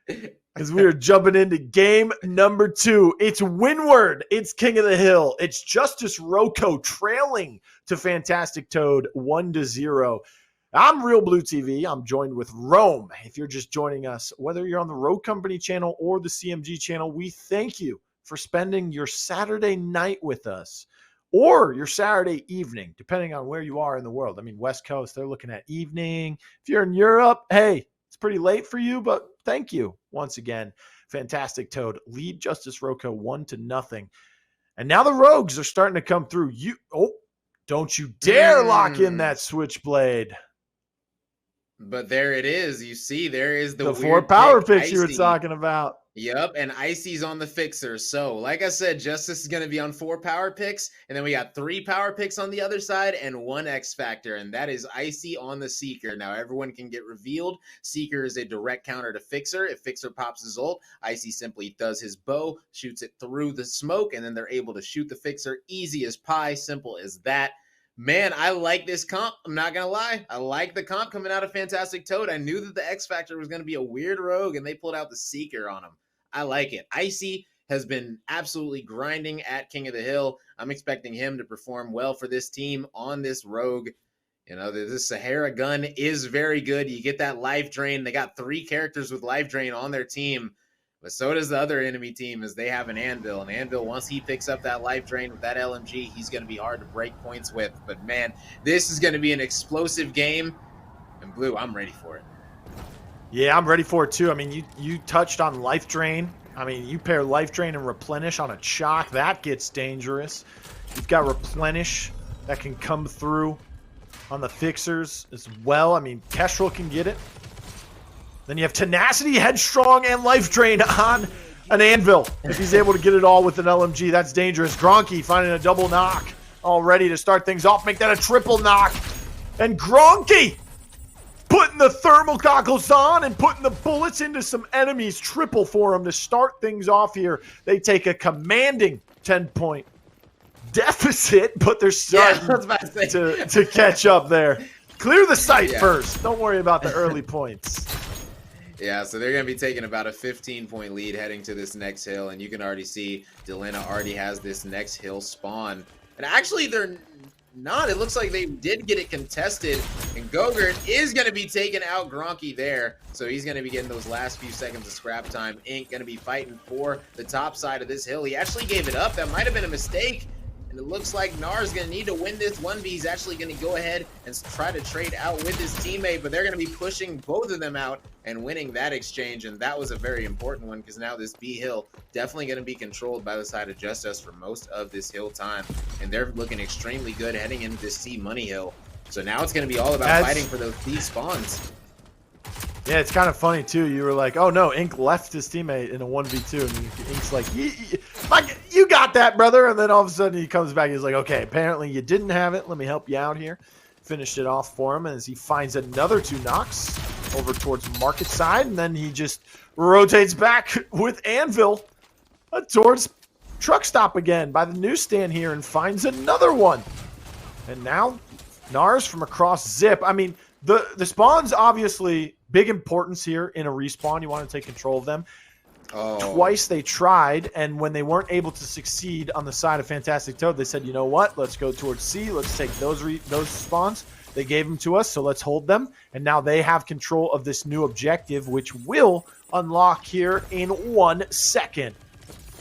Because we are jumping into game number 2. It's Windward. It's King of the Hill. It's Justus Roco trailing to Fantastic Toad 1-0. I'm realBluTV. I'm joined with Rome. If you're just joining us, whether you're on the Roco Company channel or the CMG channel, we thank you for spending your Saturday night with us or your Saturday evening, depending on where you are in the world. I mean, West Coast, they're looking at evening. If you're in Europe, hey, it's pretty late for you, but thank you once again. Fantastic Toad. Lead Justus Roco 1-0. And now the Rogues are starting to come through. Don't you dare lock in that Switchblade. But there it is. You see, there is the four weird power pick, picks you were Icy. talking about. Yep, and Icy's on the fixer. So, like I said, Justus is going to be on 4 power picks, and then we got 3 power picks on the other side and 1 X Factor, and that is Icy on the Seeker. Now, everyone can get revealed. Seeker is a direct counter to Fixer. If Fixer pops his ult, Icy simply does his bow, shoots it through the smoke, and then they're able to shoot the Fixer. Easy as pie, simple as that. Man, I like this comp. I'm not going to lie. I like the comp coming out of Fantastic Toad. I knew that the X Factor was going to be a weird rogue, and they pulled out the Seeker on him. I like it. Icy has been absolutely grinding at King of the Hill. I'm expecting him to perform well for this team on this rogue. You know, this Sahara gun is very good. You get that life drain. They got 3 characters with life drain on their team. But so does the other enemy team, as they have an Anvil. And Anvil, once he picks up that life drain with that LMG, he's going to be hard to break points with. But, man, this is going to be an explosive game. And, Blue, I'm ready for it. Yeah, I'm ready for it, too. I mean, you touched on life drain. I mean, you pair life drain and replenish on a chalk. That gets dangerous. You've got replenish that can come through on the fixers as well. I mean, Kestrel can get it. Then you have tenacity, headstrong, and life drain on an Anvil. If he's able to get it all with an LMG, that's dangerous. Gronky finding a double knock, all ready to start things off. Make that a triple knock. And Gronky putting the thermal goggles on and putting the bullets into some enemies. Triple for him to start things off here. They take a commanding 10-point deficit, but they're starting to catch up there. Clear the site first. Don't worry about the early points. Yeah, so they're going to be taking about a 15-point lead heading to this next hill, and you can already see Delena already has this next hill spawn. And actually, they're not. It looks like they did get it contested, and Gogurt is going to be taking out Gronky there. So he's going to be getting those last few seconds of scrap time. Ink going to be fighting for the top side of this hill. He actually gave it up. That might have been a mistake. And it looks like Nar's going to need to win this 1v. He's actually going to go ahead and try to trade out with his teammate, but they're going to be pushing both of them out and winning that exchange. And that was a very important one because now this B hill definitely going to be controlled by the side of Justus for most of this hill time. And they're looking extremely good heading into this C money hill. So now it's going to be all about fighting for those B spawns. Yeah, it's kind of funny, too. You were like, oh, no, Ink left his teammate in a 1v2. And Ink's like, you got that, brother. And then all of a sudden he comes back. He's like, okay, apparently you didn't have it. Let me help you out here. Finished it off for him as he finds another 2 knocks over towards market side. And then he just rotates back with Anvil towards truck stop again by the newsstand here and finds another one. And now Nars from across Zip. I mean, the spawns obviously big importance here in a respawn. You want to take control of them. Twice they tried, and when they weren't able to succeed on the side of Fantastic Toad, they said, you know what? Let's go towards C. Let's take those spawns. They gave them to us, so let's hold them. And now they have control of this new objective, which will unlock here in 1 second.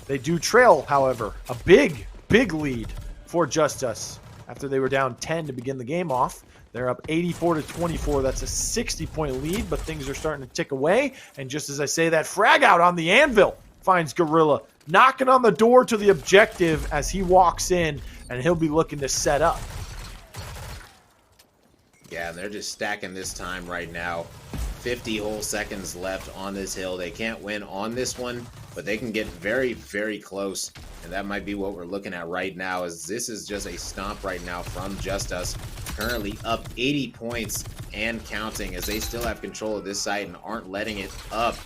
They do trail, however, a big lead for Justus after they were down 10 to begin the game off. They're up 84-24. That's a 60-point lead, but things are starting to tick away. And just as I say that, frag out on the Anvil finds Gorilla, knocking on the door to the objective as he walks in, and he'll be looking to set up. Yeah, they're just stacking this time right now. 50 whole seconds left on this hill. They can't win on this one, but they can get very, very close. And that might be what we're looking at right now, as this is just a stomp right now from Justus. Currently up 80 points and counting, as they still have control of this site and aren't letting it up.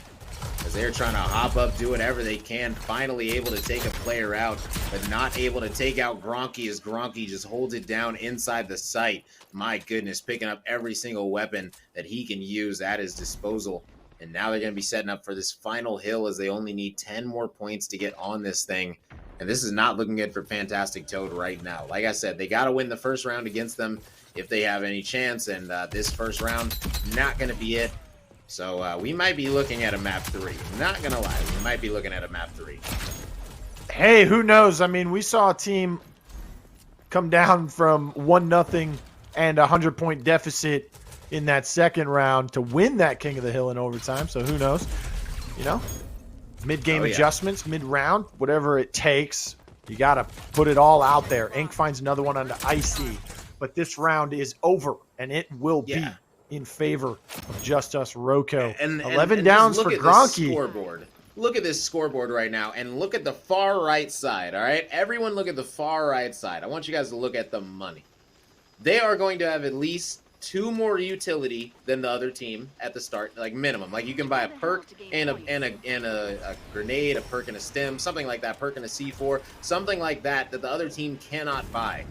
As they're trying to hop up, do whatever they can, finally able to take a player out, but not able to take out Gronky, as Gronky just holds it down inside the site. My goodness, picking up every single weapon that he can use at his disposal. And now they're going to be setting up for this final hill, as they only need 10 more points to get on this thing. And this is not looking good for Fantastic Toad right now. Like I said, they got to win the first round against them. if they have any chance. And this first round, not going to be it. So we might be looking at a map 3. Not going to lie, we might be looking at a map 3. Hey, who knows? I mean, we saw a team come down from 1-0 and a 100-point deficit in that second round to win that King of the Hill in overtime. So who knows? You know, mid-game adjustments, mid-round, whatever it takes. You got to put it all out there. Ink finds another one onto Icy. But this round is over, and it will be in favor of Justus Roco. And 11 downs for Gronky. Scoreboard. Look at this scoreboard right now, and look at the far right side, all right? Everyone look at the far right side. I want you guys to look at the money. They are going to have at least 2 more utility than the other team at the start, like minimum. Like you can buy a perk and a grenade, a perk and a stem, something like that, perk and a C4, something like that the other team cannot buy.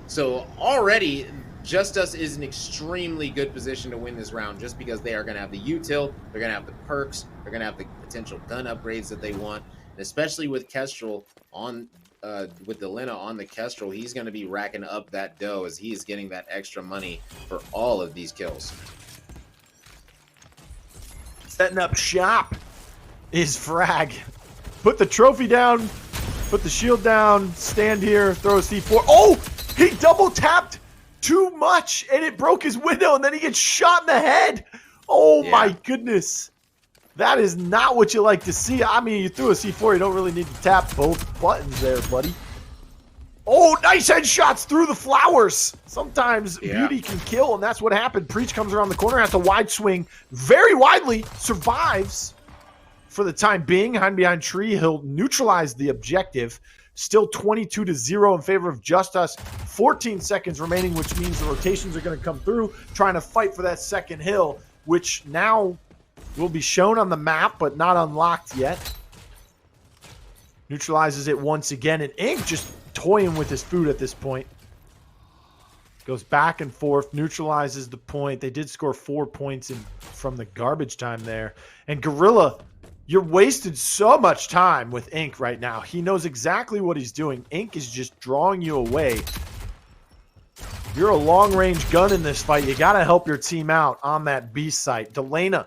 So already, Justus is in extremely good position to win this round just because they are going to have the util, they're going to have the perks, they're going to have the potential gun upgrades that they want, and especially with Kestrel on with the Lena on the Kestrel, he's going to be racking up that dough as he is getting that extra money for all of these kills. Setting up shop is Frag. Put the trophy down, put the shield down, stand here, throw a C4. Oh, he double tapped too much and it broke his window and then he gets shot in the head. Oh my goodness. That is not what you like to see. I mean, you threw a C4, you don't really need to tap both buttons there, buddy. Oh, nice headshots through the flowers. Sometimes beauty can kill, and that's what happened. Preach comes around the corner, has a wide swing, very widely, survives for the time being. Behind tree, he'll neutralize the objective. Still 22-0 in favor of Justus. 14 seconds remaining, which means the rotations are going to come through, trying to fight for that second hill, which now will be shown on the map, but not unlocked yet. Neutralizes it once again, and Ink just toying with his food at this point. Goes back and forth, neutralizes the point. They did score 4 points from the garbage time there. And Gorilla, you're wasted so much time with Ink right now. He knows exactly what he's doing. Ink is just drawing you away. You're a long-range gun in this fight. You got to help your team out on that B site. Delana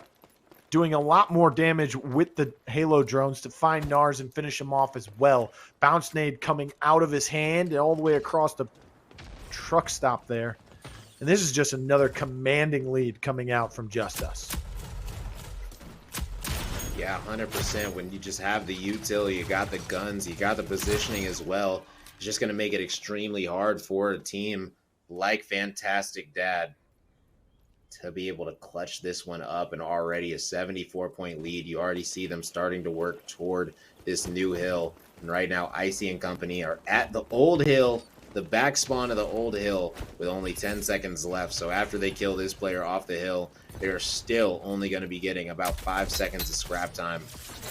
doing a lot more damage with the Halo drones to find Nars and finish him off as well. Bounce nade coming out of his hand and all the way across the truck stop there. And this is just another commanding lead coming out from Justus. Yeah, 100%. When you just have the util, you got the guns, you got the positioning as well. It's just going to make it extremely hard for a team like Fantastic Dad to be able to clutch this one up. And already a 74-point lead. You already see them starting to work toward this new hill. And right now, Icy and company are at the old hill, the back spawn of the old hill, with only 10 seconds left. So after they kill this player off the hill, they're still only going to be getting about 5 seconds of scrap time.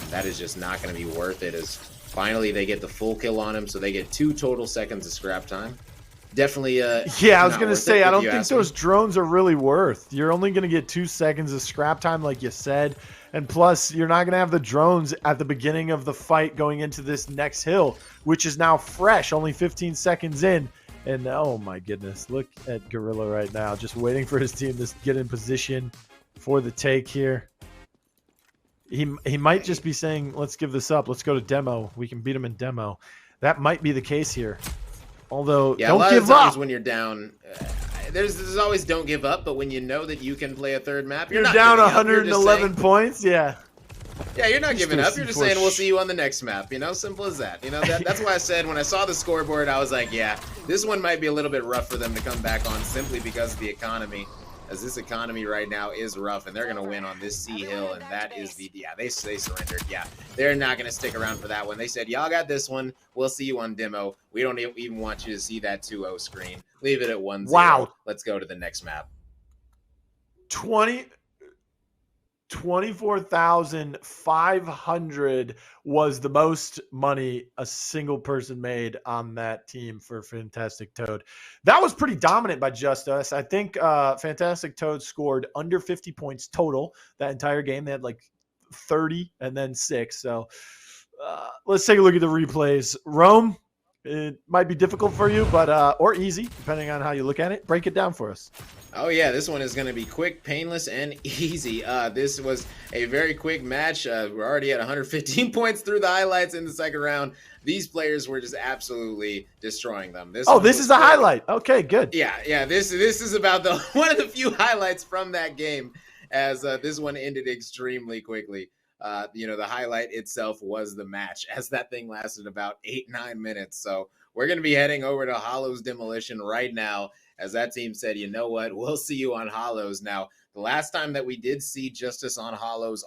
And that is just not going to be worth it, as finally they get the full kill on him. So they get 2 total seconds of scrap time. Definitely yeah, I was gonna say, I don't think those drones are really worth. You're only gonna get 2 seconds of scrap time, like you said, and plus you're not gonna have the drones at the beginning of the fight going into this next hill, which is now fresh, only 15 seconds in. And oh my goodness, look at Gorilla right now, just waiting for his team to get in position for the take here. He might just be saying, let's give this up, let's go to demo, we can beat him in demo. That might be the case here. Although, yeah, don't give up. When you're down, there's always don't give up. But when you know that you can play a third map, you're not down 111 points. Yeah. Yeah, you're not giving up. You're just saying we'll see you on the next map. You know, simple as that. You know, that's why I said when I saw the scoreboard, I was like, yeah, this one might be a little bit rough for them to come back on simply because of the economy. As this economy right now is rough, and they're going to win on this C hill, and that is the, they surrendered. Yeah, they're not going to stick around for that one. They said, y'all got this one. We'll see you on demo. We don't even want you to see that 2-0 screen. Leave it at 1-0. Wow. Let's go to the next map. 24,500 was the most money a single person made on that team for Fantastic Toad. That was pretty dominant by Justus. I think Fantastic Toad scored under 50 points total that entire game. They had like 30 and then 6. So let's take a look at the replays. Rome, It might be difficult for you, but or easy, depending on how you look at it. Break it down for us. Oh yeah, this one is going to be quick, painless, and easy. This was a very quick match. We're already at 115 points through the highlights in the second round. These players were just absolutely destroying them. This is a highlight. Okay, good. Yeah. This is about the one of the few highlights from that game, as this one ended extremely quickly. The highlight itself was the match, as that thing lasted about 8-9 minutes. So we're going to be heading over to Hollow's Demolition right now, as that team said, you know what, we'll see you on Hollows. Now, the last time that we did see Justus on Hollows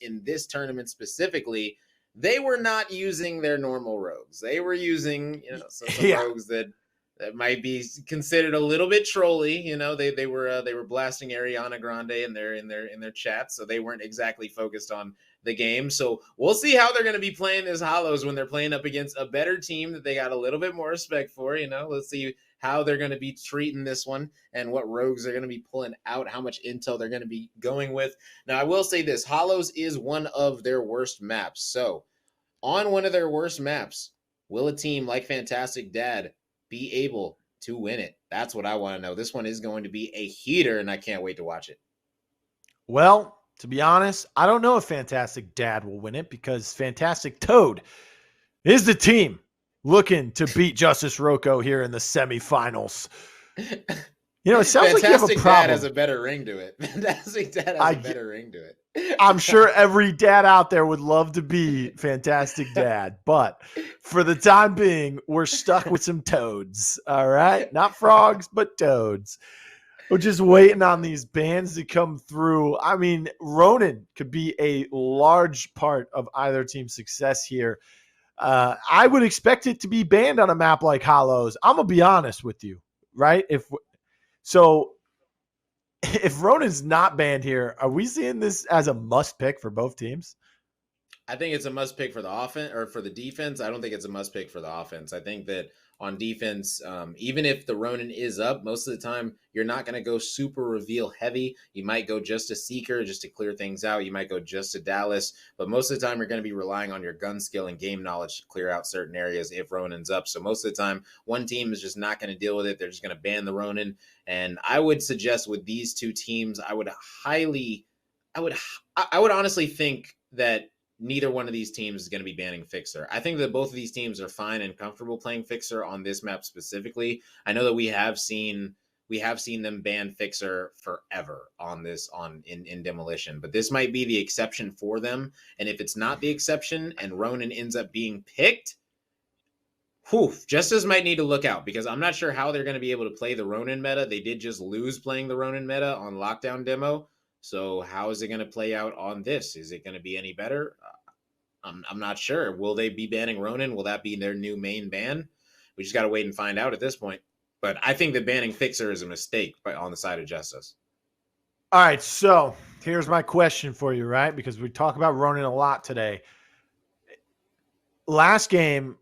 in this tournament specifically, they were not using their normal rogues. They were using, some rogues that might be considered a little bit trolly. They were blasting Ariana Grande in their chat, so they weren't exactly focused on the game. So we'll see how they're going to be playing this Hollows when they're playing up against a better team that they got a little bit more respect for. Let's see how they're going to be treating this one and what rogues they're going to be pulling out, how much intel they're going to be going with. Now, I will say this, Hollows is one of their worst maps. So on one of their worst maps, will a team like Fantastic Dad be able to win it? That's what I want to know. This one is going to be a heater, and I can't wait to watch it. Well, to be honest, I don't know if Fantastic Dad will win it, because Fantastic Toad is the team looking to beat Justus Roco here in the semifinals. It sounds like you have a problem. Dad has a better ring to it. Fantastic Dad has a better ring to it. I'm sure every dad out there would love to be Fantastic Dad, but for the time being, we're stuck with some toads. All right, not frogs, but toads. We're just waiting on these bands to come through. I mean, Ronin could be a large part of either team's success here. I would expect it to be banned on a map like Hollows. I'm going to be honest with you, right? If Ronin's not banned here, are we seeing this as a must pick for both teams? I think it's a must pick for the offense or for the defense. I don't think it's a must pick for the offense. I think that on defense, even if the Ronin is up, most of the time you're not going to go super reveal heavy. You might go just a Seeker just to clear things out. You might go just a Dallas, but most of the time you're going to be relying on your gun skill and game knowledge to clear out certain areas if Ronin's up. So most of the time, one team is just not going to deal with it. They're just going to ban the Ronin. And I would suggest with these two teams, I would honestly think that neither one of these teams is going to be banning Fixer. I think that both of these teams are fine and comfortable playing Fixer on this map specifically. I know that we have seen them ban Fixer forever in Demolition, but this might be the exception for them. And if it's not the exception and Ronin ends up being picked, Justus might need to look out, because I'm not sure how they're going to be able to play the Ronin meta. They did just lose playing the Ronin meta on Lockdown Demo. So how is it going to play out on this? Is it going to be any better? I'm not sure. Will they be banning Ronin? Will that be their new main ban? We just got to wait and find out at this point. But I think that banning Fixer is a mistake on the side of Justus. All right, so here's my question for you, right? Because we talk about Ronin a lot today. Last game,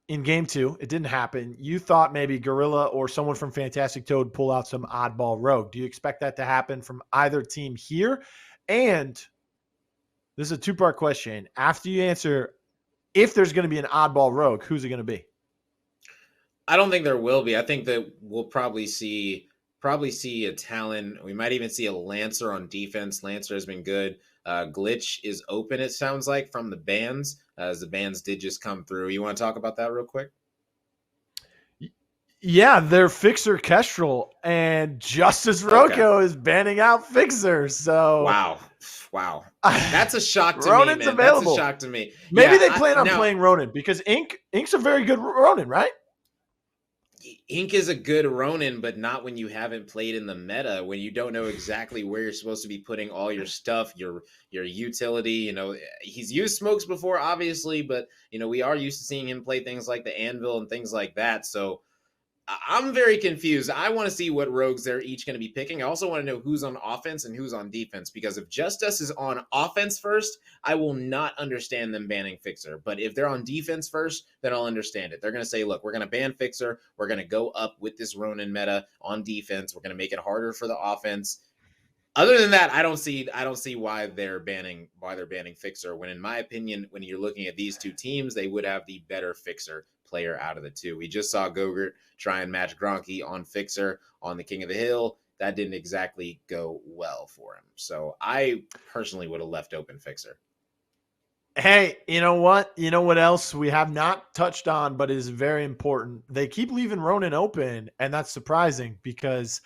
in game 2, it didn't happen. You thought maybe Gorilla or someone from Fantastic Toad pull out some oddball rogue. Do you expect that to happen from either team here? And this is a 2-part question. After you answer, if there's going to be an oddball rogue, who's it going to be? I don't think there will be. I think that we'll probably see a Talon. We might even see a Lancer on defense. Lancer has been good. Glitch is open, it sounds like, from the bans, as the bans did just come through. You want to talk about that real quick? Yeah, they're Fixer Kestrel, and Justus Roco is banning out Fixer. So wow, that's a shock to Ronin's me, man. Available. That's a shock to me. Maybe they plan on playing Ronin, because Ink's a very good Ronin, right? Ink is a good Ronin, but not when you haven't played in the meta, when you don't know exactly where you're supposed to be putting all your stuff, your utility. He's used smokes before, obviously, but we are used to seeing him play things like the Anvil and things like that. So I'm very confused. I want to see what rogues they're each going to be picking. I also want to know who's on offense and who's on defense, because if Justus is on offense first, I will not understand them banning Fixer. But if they're on defense first, then I'll understand it. They're going to say, look, we're going to ban Fixer. We're going to go up with this Ronin meta on defense. We're going to make it harder for the offense. Other than that, I don't see why they're banning Fixer, when in my opinion, when you're looking at these two teams, they would have the better Fixer player out of the two. We just saw Gogurt try and match Gronky on Fixer on the King of the Hill. That didn't exactly go well for him. So I personally would have left open Fixer. Hey, you know what? You know what else we have not touched on, but is very important? They keep leaving Ronin open, and that's surprising because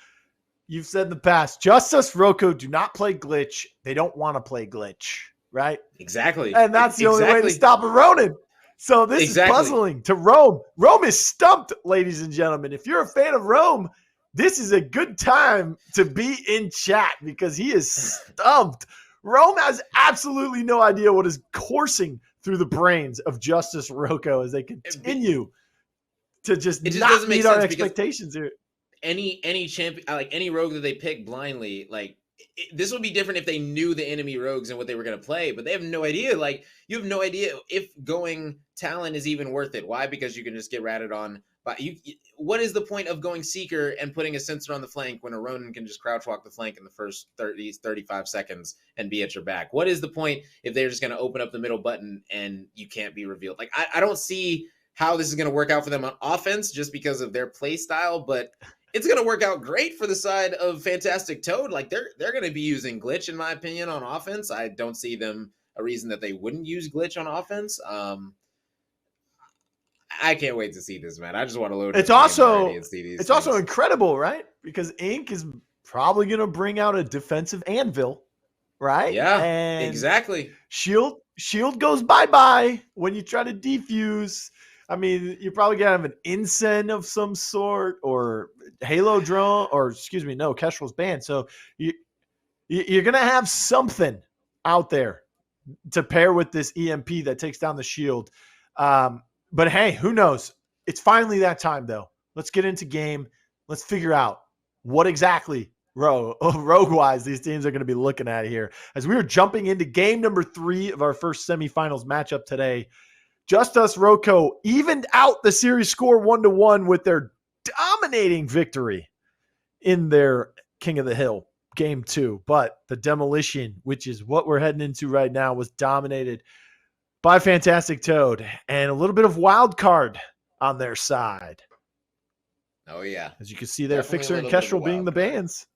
you've said in the past, Justus, Roco do not play glitch. They don't want to play glitch, right? Exactly. And that's the only way to stop a Ronin. So this is puzzling to Rome. Rome is stumped, ladies and gentlemen. If you're a fan of Rome, this is a good time to be in chat because he is stumped. Rome has absolutely no idea what is coursing through the brains of Justus Roco as they continue to just not meet our expectations here. Any champion, like any rogue that they pick blindly, like this would be different if they knew the enemy rogues and what they were going to play, but they have no idea. Like you have no idea if going Talon is even worth it. Why? Because you can just get ratted on. But what is the point of going Seeker and putting a sensor on the flank when a Ronin can just crouch walk the flank in the first 35 seconds and be at your back? What is the point if they're just going to open up the middle button and you can't be revealed? Like I don't see how this is going to work out for them on offense just because of their play style, but it's going to work out great for the side of Fantastic Toad. Like they're going to be using glitch, in my opinion, on offense. I don't see them a reason that they wouldn't use glitch on offense. I can't wait to see this, man. I just want to load. It's also also incredible, right? Because Inc is probably going to bring out a defensive anvil, right? Yeah, and exactly. Shield goes bye-bye when you try to defuse. I mean, you're probably going to have an Incen of some sort or Halo drone or, Kestrel's banned. So you're going to have something out there to pair with this EMP that takes down the shield. But hey, who knows? It's finally that time, though. Let's get into game. Let's figure out what exactly rogue-wise these teams are going to be looking at here. As we are jumping into game number 3 of our first semifinals matchup today, Justus Roco evened out the series score 1-1 with their dominating victory in their King of the Hill game 2. But the demolition, which is what we're heading into right now, was dominated by Fantastic Toad and a little bit of wild card on their side. Oh, yeah. As you can see there, Fixer and Kestrel being the bans.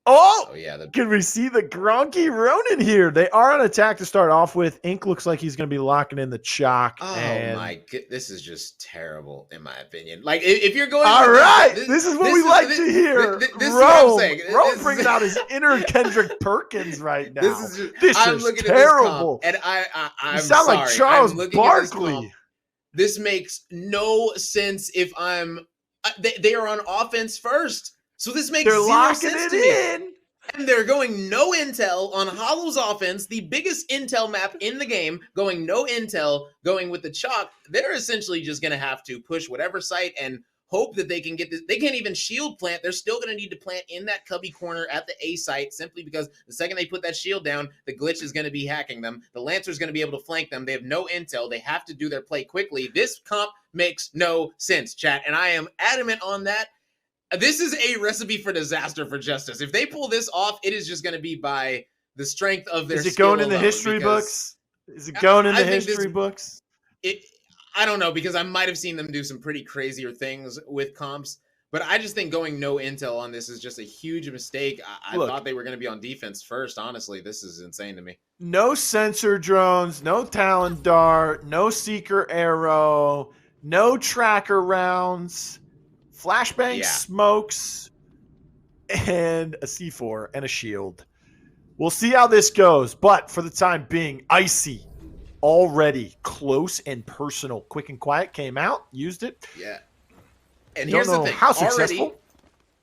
Oh yeah. Can we see the Gronky Ronin here? They are on attack to start off with. Ink looks like he's going to be locking in the chalk. Oh, my God. This is just terrible, in my opinion. Like, if you're going... All right. This is what we like to hear. This is what I'm saying. Rome bringing out his inner Kendrick Perkins right now. This is terrible. And I'm you sound sorry. like Charles Barkley. This makes no sense if I'm... They are on offense first. So this makes zero sense to me. And they're going no intel on Hollow's offense, the biggest intel map in the game, going no intel, going with the chalk. They're essentially just going to have to push whatever site and hope that they can get this. They can't even shield plant. They're still going to need to plant in that cubby corner at the A site simply because the second they put that shield down, the glitch is going to be hacking them. The Lancer's going to be able to flank them. They have no intel. They have to do their play quickly. This comp makes no sense, chat, and I am adamant on that. This is a recipe for disaster for Justus. If they pull this off, it is just going to be by the strength of their skill. Is it going in the history books? Is it going in the history books? I don't know, because I might have seen them do some pretty crazier things with comps, but I just think going no intel on this is just a huge mistake. I thought they were going to be on defense first. Honestly, this is insane to me. No sensor drones, no Talon Dart, no Seeker Arrow, no tracker rounds. Flashbang smokes, and a C4 and a shield. We'll see how this goes, but for the time being, Icy already close and personal. Quick and Quiet came out, used it. Yeah. And here's the thing. How successful?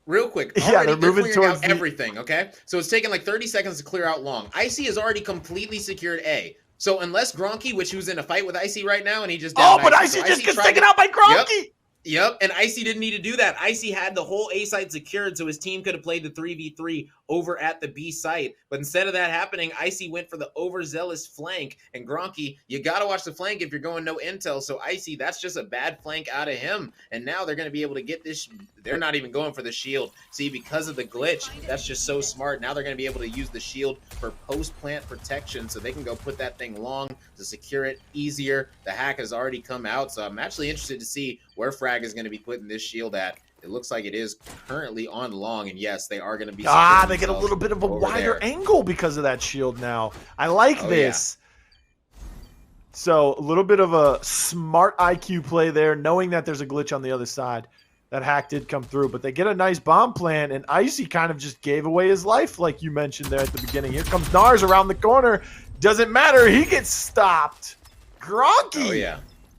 Real quick. They're moving towards everything, okay? So it's taking like 30 seconds to clear out long. Icy has already completely secured A. So unless Gronky, which who's in a fight with Icy right now, and he just... but Icy just gets taken out by Gronky! Yep. Yep, and Icy didn't need to do that. Icy had the whole A site secured, so his team could have played the 3v3 over at the B site. But instead of that happening, Icy went for the overzealous flank. And Gronky, you got to watch the flank if you're going no intel. So Icy, that's just a bad flank out of him. And now they're going to be able to get this. They're not even going for the shield. See, because of the glitch, that's just so smart. Now they're going to be able to use the shield for post-plant protection, so they can go put that thing long to secure it easier. The hack has already come out, so I'm actually interested to see where Frag is going to be putting this shield at. It looks like it is currently on long, and yes, they are going to be. They get a little bit of a wider angle because of that shield now. I like this. Yeah. So a little bit of a smart IQ play there, knowing that there's a glitch on the other side. That hack did come through, but they get a nice bomb plan, and Icy kind of just gave away his life, like you mentioned there at the beginning. Here comes Nars around the corner. Doesn't matter. He gets stopped. Gronky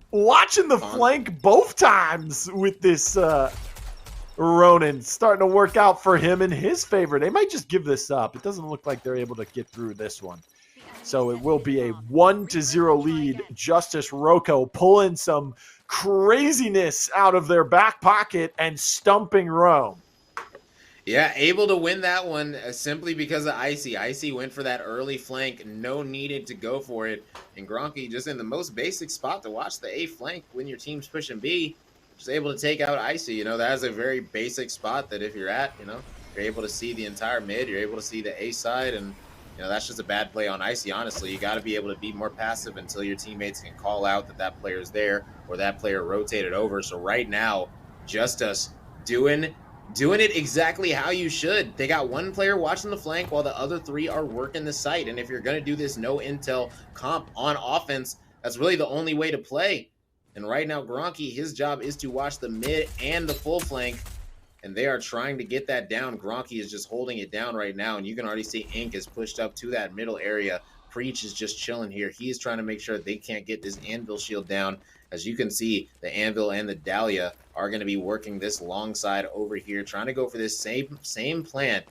watching the flank both times with this Ronin. Starting to work out for him in his favor. They might just give this up. It doesn't look like they're able to get through this one. So it will be a 1-0 lead. Justus, Roco pulling some craziness out of their back pocket and stumping Rome. Yeah, able to win that one simply because of Icy. Icy went for that early flank. No needed to go for it. And Gronky just in the most basic spot to watch the A flank when your team's pushing B. Just able to take out Icy. You know, that is a very basic spot that if you're at, you know, you're able to see the entire mid. You're able to see the A side, and you know, that's just a bad play on Icy, honestly. You got to be able to be more passive until your teammates can call out that that player's there or that player rotated over. So right now, Justus doing it exactly how you should. They got one player watching the flank while the other three are working the site. And if you're going to do this no intel comp on offense, that's really the only way to play. And right now, Gronky, his job is to watch the mid and the full flank. And they are trying to get that down. Gronky is just holding it down right now. And you can already see Ink is pushed up to that middle area. Preach is just chilling here. He is trying to make sure they can't get this Anvil shield down. As you can see, the Anvil and the Dahlia are going to be working this long side over here, trying to go for this same plant.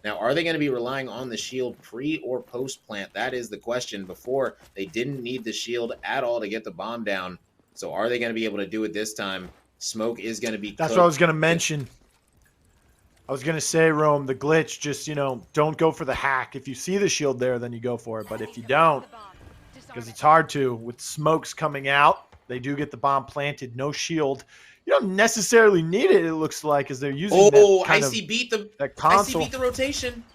Now, are they going to be relying on the shield pre or post plant? That is the question. Before, they didn't need the shield at all to get the bomb down. So are they going to be able to do it this time? Smoke is going to be That's what I was going to mention. I was going to say, Rome, the glitch, just, you know, don't go for the hack. If you see the shield there, then you go for it. But if you don't, because it's hard to, with smokes coming out, they do get the bomb planted, no shield. You don't necessarily need it, it looks like, as they're using Icy beat the rotation.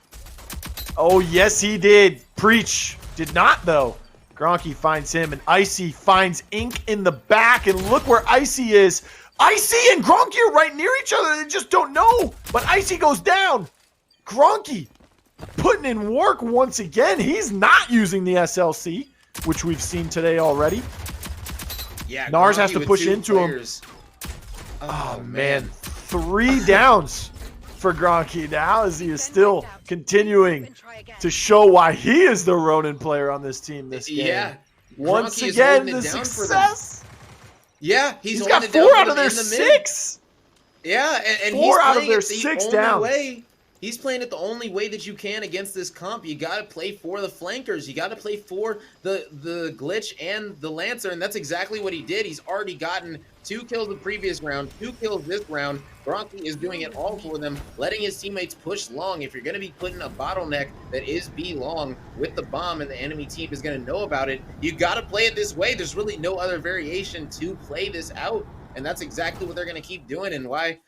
Oh, yes, he did. Preach. Did not, though. Gronky finds him, and Icy finds Ink in the back, and look where Icy is. Icy and Gronky are right near each other. They just don't know. But Icy goes down. Gronky putting in work once again. He's not using the SLC, which we've seen today already. Yeah, Nars Gronky has to push into players. him. Oh, man. 3 downs for Gronky now, as he is still continuing to show why he is the Ronin player on this team this game. Yeah. Once again, the success. Yeah, he's got 4 out of their 6. Yeah, and 4 out of their 6 downs. He's playing it the only way that you can against this comp. You got to play for the flankers. You got to play for the glitch and the Lancer, and that's exactly what he did. He's already gotten 2 kills the previous round, 2 kills this round. Gronky is doing it all for them, letting his teammates push long. If you're going to be putting a bottleneck that is B long with the bomb and the enemy team is going to know about it, you got to play it this way. There's really no other variation to play this out, and that's exactly what they're going to keep doing. And why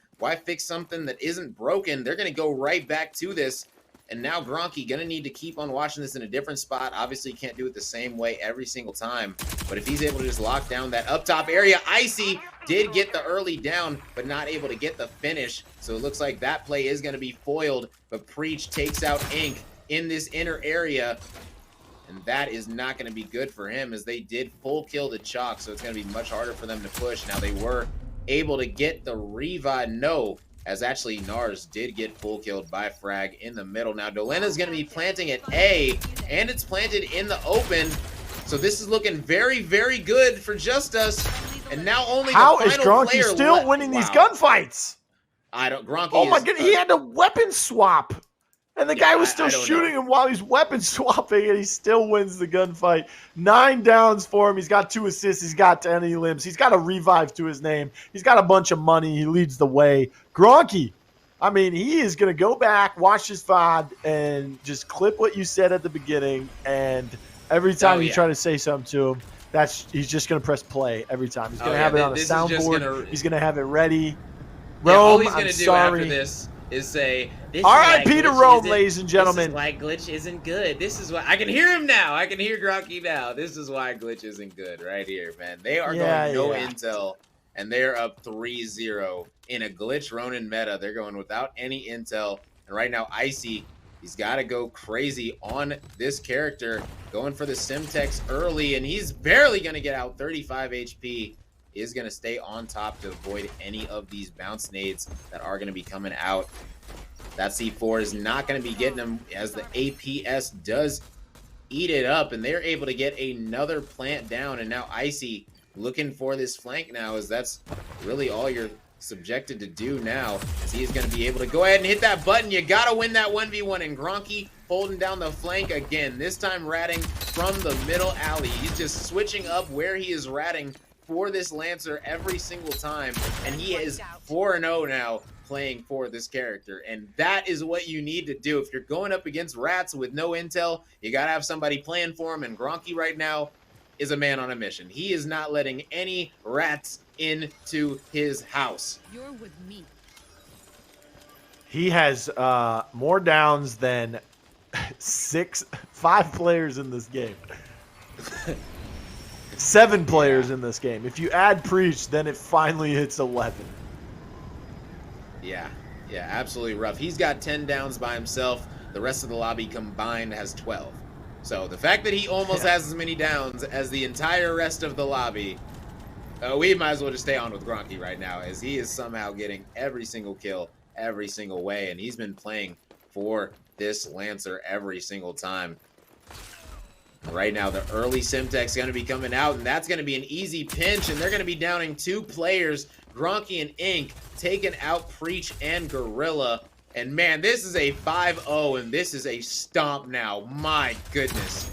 fix something that isn't broken? They're going to go right back to this. And now Gronky going to need to keep on watching this in a different spot. Obviously, you can't do it the same way every single time. But if he's able to just lock down that up top area, Icy did get the early down, but not able to get the finish. So it looks like that play is going to be foiled. But Preach takes out Ink in this inner area. And that is not going to be good for him, as they did full kill the Chalk. So it's going to be much harder for them to push. Now they were able to get the revive. No, as actually Nars did get full killed by Frag in the middle. Now Dolena's going to be planting at A, and it's planted in the open. So this is looking very, very good for Justus. And now only how the is final Gronky still winning these gunfights? Gronky. Oh my god, he had a weapon swap. And the Yeah, guy was still I don't shooting know. him while he's weapon swapping, and he still wins the gunfight. 9 downs for him. He's got 2 assists. He's got 10 limbs. He's got a revive to his name. He's got a bunch of money. He leads the way. Gronky, I mean, he is going to go back, watch his VOD, and just clip what you said at the beginning. And every time you try to say something to him, he's just going to press play every time. He's going to have it on a soundboard. He's going to have it ready. All Rome, he's gonna I'm do sorry. after this is say, R.I.P. to Rome, ladies and gentlemen. This is why glitch isn't good. This is why I can hear him now. I can hear Gronky now. This is why glitch isn't good right here, man. They are going no intel, and they're up 3-0 in a glitch Ronin meta. They're going without any intel, and right now Icy, he's got to go crazy on this character, going for the Simtex early, and he's barely going to get out 35 HP. Is going to stay on top to avoid any of these bounce nades that are going to be coming out. That C4 is not going to be getting him as the APS does eat it up, and they're able to get another plant down. And now Icy looking for this flank now, as that's really all you're subjected to do now, as he is going to be able to go ahead and hit that button. You got to win that 1v1, and Gronky holding down the flank again, this time ratting from the middle alley. He's just switching up where he is ratting for this Lancer every single time, and he is 4-0 now playing for this character, and that is what you need to do. If you're going up against rats with no intel, you gotta have somebody playing for him, and Gronky right now is a man on a mission. He is not letting any rats into his house. You're with me. He has more downs than 5 players in this game. 7 players in this game. If you add Preach, then it finally hits 11. Yeah, absolutely rough. He's got 10 downs by himself. The rest of the lobby combined has 12. So the fact that he almost has as many downs as the entire rest of the lobby, we might as well just stay on with Gronky right now, as he is somehow getting every single kill every single way, and he's been playing for this Lancer every single time. Right now, the early Simtex is going to be coming out, and that's going to be an easy pinch, and they're going to be downing 2 players, Gronky and Ink, taking out Preach and Gorilla. And man, this is a 5-0, and this is a stomp now. My goodness.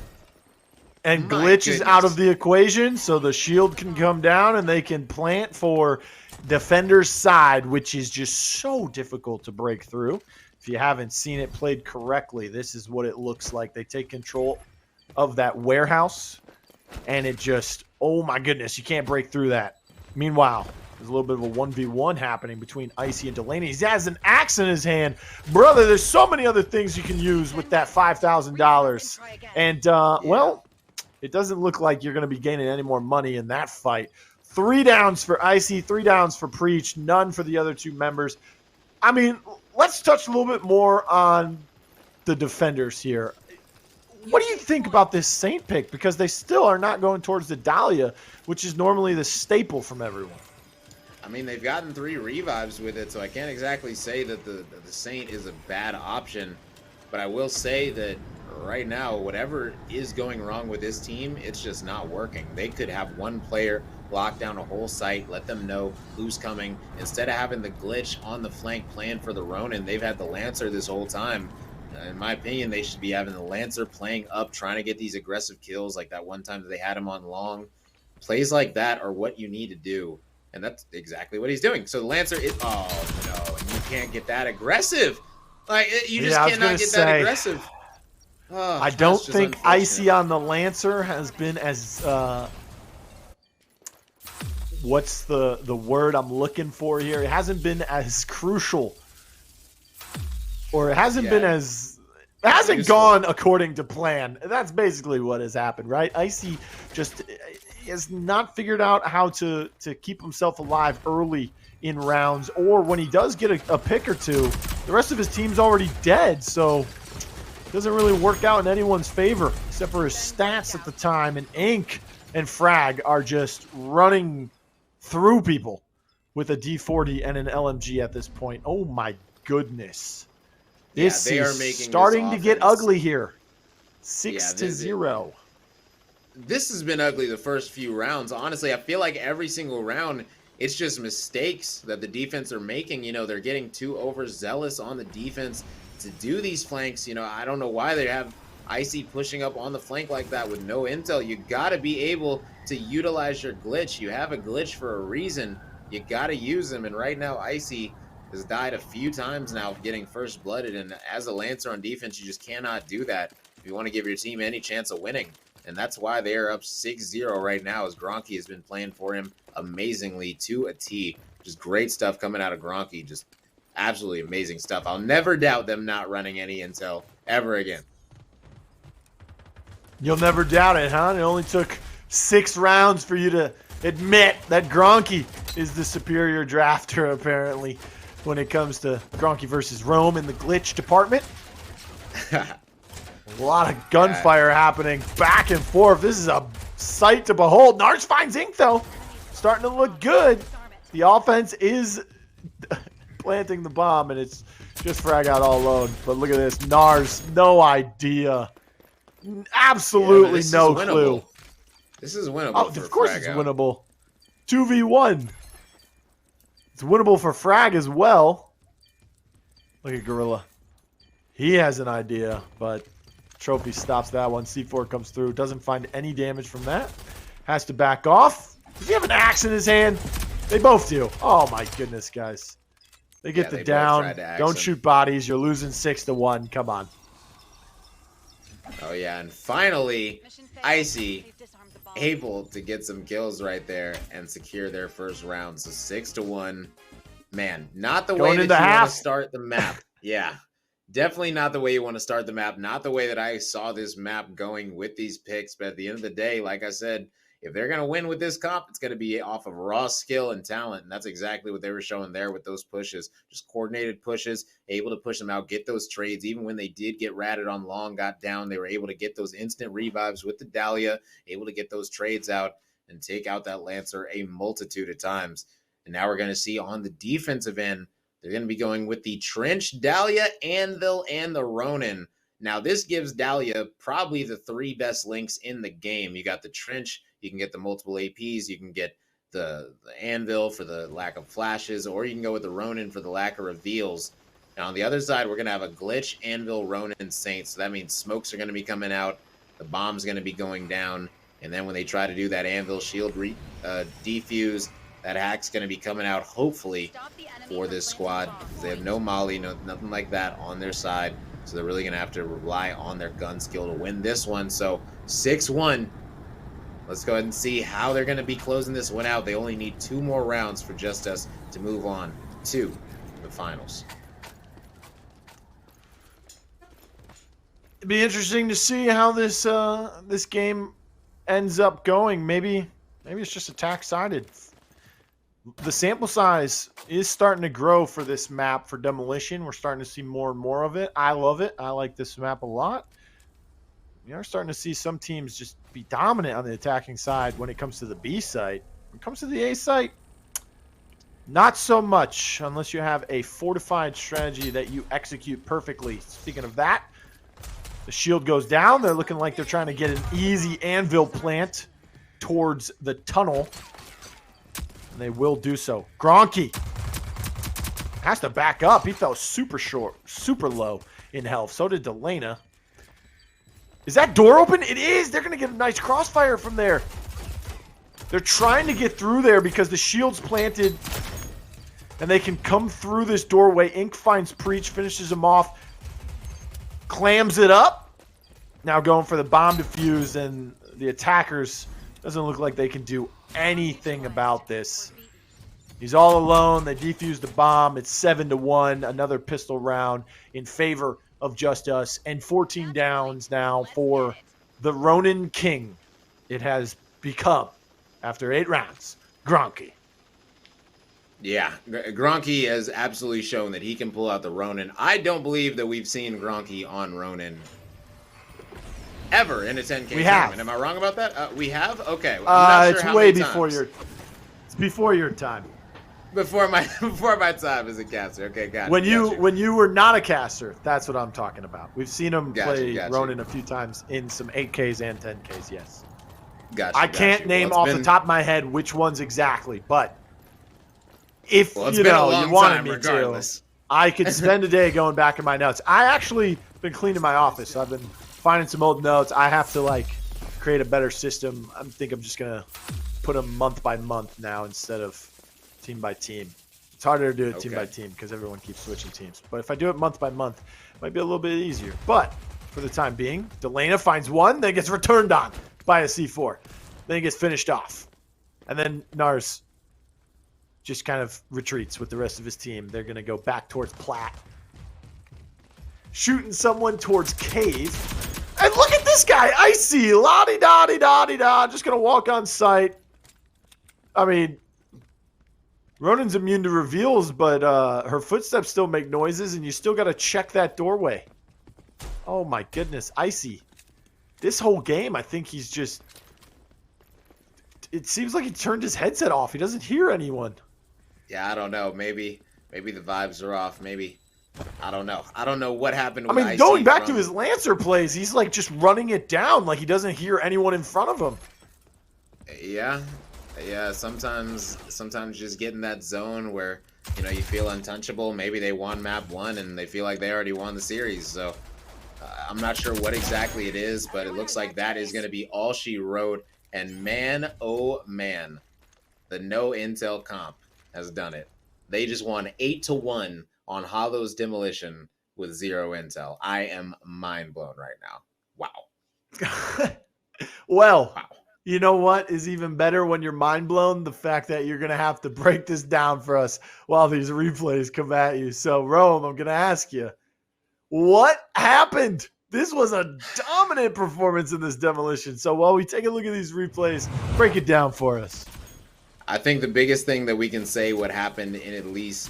And Glitch is out of the equation, so the shield can come down, and they can plant for Defender's side, which is just so difficult to break through. If you haven't seen it played correctly, this is what it looks like. They take control of that warehouse, and it just, oh my goodness, you can't break through that. Meanwhile, there's a little bit of a 1v1 happening between Icy and Delaney. He has an axe in his hand. Brother, there's so many other things you can use with that $5,000. And, well, it doesn't look like you're going to be gaining any more money in that fight. 3 downs for Icy, 3 downs for Preach, none for the other 2 members. I mean, let's touch a little bit more on the defenders here. What do you think about this Saint pick? Because they still are not going towards the Dahlia, which is normally the staple from everyone. I mean, they've gotten 3 revives with it, so I can't exactly say that the Saint is a bad option. But I will say that right now, whatever is going wrong with this team, it's just not working. They could have one player lock down a whole site, let them know who's coming. Instead of having the glitch on the flank plan for the Ronin, they've had the Lancer this whole time. In my opinion, they should be having the Lancer playing up, trying to get these aggressive kills like that one time that they had him on long. Plays like that are what you need to do, and that's exactly what he's doing. So the Lancer is, oh no, and you can't get that aggressive. Like, you just cannot get that aggressive. Oh, I don't think Icy on the Lancer has been as, what's the word I'm looking for here? It hasn't been as crucial. Or it hasn't been as, it hasn't gone according to plan. That's basically what has happened, right? Icy just has not figured out how to keep himself alive early in rounds, or when he does get a pick or 2, the rest of his team's already dead, so it doesn't really work out in anyone's favor, except for his stats at the time, and Ink and Frag are just running through people with a D40 and an LMG at this point. Oh my goodness. This is starting to get ugly here. 6-0. This has been ugly the first few rounds. Honestly, I feel like every single round, it's just mistakes that the defense are making. You know, they're getting too overzealous on the defense. to do these flanks. I don't know why they have Icy pushing up on the flank like that with no intel. You got to be able to utilize your glitch. You have a glitch for a reason. You got to use them. And right now, Icy has died a few times now getting first blooded. And as a Lancer on defense, you just cannot do that if you want to give your team any chance of winning. And that's why they are up 6-0 right now, as Gronky has been playing for him amazingly to a T. Just great stuff coming out of Gronky. Just absolutely amazing stuff. I'll never doubt them not running any intel ever again. You'll never doubt it, huh? It only took 6 rounds for you to admit that Gronky is the superior drafter, apparently, when it comes to Gronky versus Rome in the glitch department. A lot of gunfire happening back and forth. This is a sight to behold. Nars finds ink, though. Starting to look good. The offense is planting the bomb, and it's just Frag out all alone. But look at this. Nars, no idea. Absolutely no clue. This is winnable. Oh, of course it's winnable. 2v1. It's winnable for Frag as well. Look at Gorilla. He has an idea, but Trophy stops that one. C4 comes through. Doesn't find any damage from that. Has to back off. Does he have an axe in his hand? They both do. Oh my goodness, guys. They get the down. Don't shoot bodies. You're losing 6-1. Come on. Oh yeah, and finally, Icy able to get some kills right there and secure their first round. So 6-1. Man, not the way that you want to start the map. Yeah, definitely not the way you want to start the map. Not the way that I saw this map going with these picks. But at the end of the day, like I said, if they're going to win with this comp, it's going to be off of raw skill and talent. And that's exactly what they were showing there with those pushes. Just coordinated pushes, able to push them out, get those trades. Even when they did get ratted on long, got down, they were able to get those instant revives with the Dahlia, able to get those trades out and take out that Lancer a multitude of times. And now we're going to see on the defensive end, they're going to be going with the Trench, Dahlia, Anvil, and the Ronin. Now, this gives Dahlia probably the 3 best links in the game. You got the Trench, you can get the multiple APs, you can get the Anvil for the lack of flashes, or you can go with the Ronin for the lack of reveals. Now, on the other side, we're going to have a Glitch, Anvil, Ronin, Saint. So that means smokes are going to be coming out, the bomb's going to be going down, and then when they try to do that Anvil shield defuse, that hack's going to be coming out, hopefully, for this squad. They have no molly, nothing like that on their side. So they're really going to have to rely on their gun skill to win this one. So 6-1. Let's go ahead and see how they're going to be closing this one out. They only need 2 more rounds for Justus to move on to the finals. It'd be interesting to see how this this game ends up going. Maybe it's just attack-sided. The sample size is starting to grow for this map for Demolition. We're starting to see more and more of it. I love it. I like this map a lot. We are starting to see some teams just be dominant on the attacking side when it comes to the B site. When it comes to the A site, not so much unless you have a fortified strategy that you execute perfectly. Speaking of that, the shield goes down. They're looking like they're trying to get an easy anvil plant towards the tunnel. And they will do so. Gronky has to back up. He fell super short, super low in health. So did Delana. Is that door open? It is. They're going to get a nice crossfire from there. They're trying to get through there because the shield's planted. And they can come through this doorway. Ink finds Preach, finishes him off. Clams it up. Now going for the bomb defuse. And the attackers, doesn't look like they can do anything about this. He's all alone. They defuse the bomb. It's 7-1. Another pistol round in favor of Justus, and 14 downs now for the Ronin King. It has become, after 8 rounds, Gronky. Yeah, Gronky has absolutely shown that he can pull out the Ronin. I don't believe that we've seen Gronky on Ronin ever in a 10K we have. tournament. Am I wrong about that? We have? Okay. I'm not sure it's how way many before times. it's before your time. Before my time as a caster. Okay, got it. When you were not a caster, that's what I'm talking about. We've seen him play Ronin a few times in some 8Ks and 10Ks, yes. Gotcha, I can't name off the top of my head which ones exactly, but if you wanted me to, I could spend a day going back in my notes. I actually been cleaning my office. So I've been finding some old notes. I have to like create a better system. I think I'm just gonna put them month by month now instead of team by team. It's harder to do it team by team because everyone keeps switching teams. But if I do it month by month, it might be a little bit easier. But for the time being, Delana finds one, then gets returned on by a C4. Then he gets finished off. And then Nars just kind of retreats with the rest of his team. They're going to go back towards Platt. Shooting someone towards Cave. And look at this guy, Icy. La-di-da-di-da-di-da. Just going to walk on site. I mean, Ronan's immune to reveals, but her footsteps still make noises, and you still got to check that doorway. Oh, my goodness. Icy. This whole game, I think he's just... It seems like he turned his headset off. He doesn't hear anyone. Yeah, I don't know. Maybe the vibes are off. Maybe. I don't know. I don't know what happened with Icy going back to his Lancer plays, he's like just running it down like he doesn't hear anyone in front of him. Yeah. Yeah, sometimes just get in that zone where, you know, you feel untouchable. Maybe they won map 1 and they feel like they already won the series. So I'm not sure what exactly it is, but it looks like that is going to be all she wrote. And man, oh man, the no intel comp has done it. They just won 8-1 on Hollow's Demolition with 0 intel. I am mind blown right now. Wow. Well, wow. You know what is even better when you're mind blown? The fact that you're going to have to break this down for us while these replays come at you. So, Rome, I'm going to ask you, what happened? This was a dominant performance in this Demolition. So while we take a look at these replays, break it down for us. I think the biggest thing that we can say what happened in at least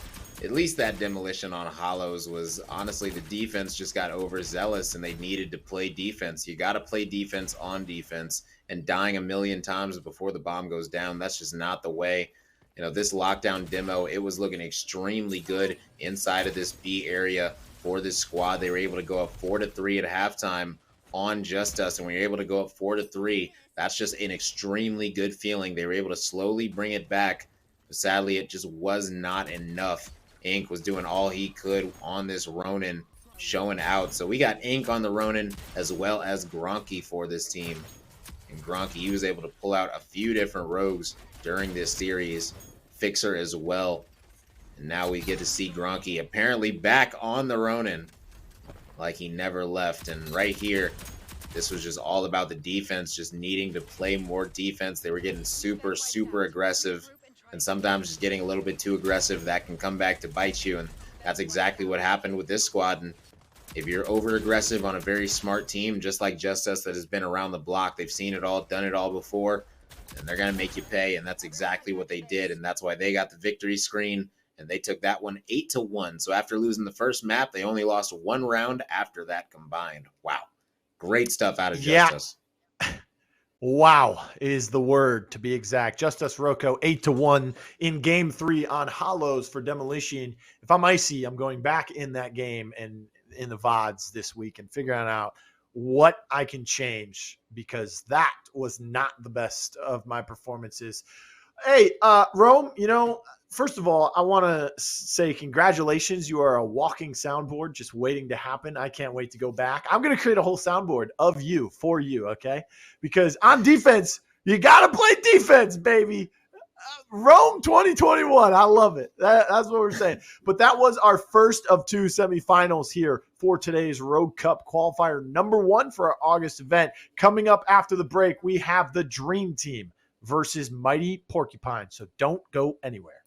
that Demolition on Hollows was honestly the defense just got overzealous and they needed to play defense. You got to play defense on defense, and dying a million times before the bomb goes down, that's just not the way. You know, this lockdown demo, it was looking extremely good inside of this B area for this squad. They were able to go up 4-3 at halftime on Justus, and when you're able to go up 4-3, that's just an extremely good feeling. They were able to slowly bring it back, but sadly it just was not enough. Ink was doing all he could on this Ronin, showing out. So we got Ink on the Ronin as well as Gronky for this team. And Gronky, he was able to pull out a few different rogues during this series. Fixer as well. And now we get to see Gronky apparently back on the Ronin like he never left. And right here, this was just all about the defense, just needing to play more defense. They were getting super, super aggressive. And sometimes just getting a little bit too aggressive, that can come back to bite you. And that's exactly what happened with this squad. And if you're over-aggressive on a very smart team, just like Justus that has been around the block, they've seen it all, done it all before, and they're going to make you pay. And that's exactly what they did. And that's why they got the victory screen. And they took that one 8-1. So after losing the first map, they only lost 1 round after that combined. Wow. Great stuff out of Justus. Wow is the word, to be exact. Justus Roco 8-1 in game 3 on Hollows for Demolition. If I'm Icy, I'm going back in that game and in the VODs this week and figuring out what I can change, because that was not the best of my performances. Hey, Rome, you know, first of all, I want to say congratulations. You are a walking soundboard just waiting to happen. I can't wait to go back. I'm going to create a whole soundboard of you, for you, okay? Because on defense, you got to play defense, baby. Rome 2021. I love it. That's what we're saying. But that was our first of 2 semifinals here for today's Road Cup qualifier number 1 for our August event. Coming up after the break, we have the Dream Team versus Mighty Porcupine. So don't go anywhere.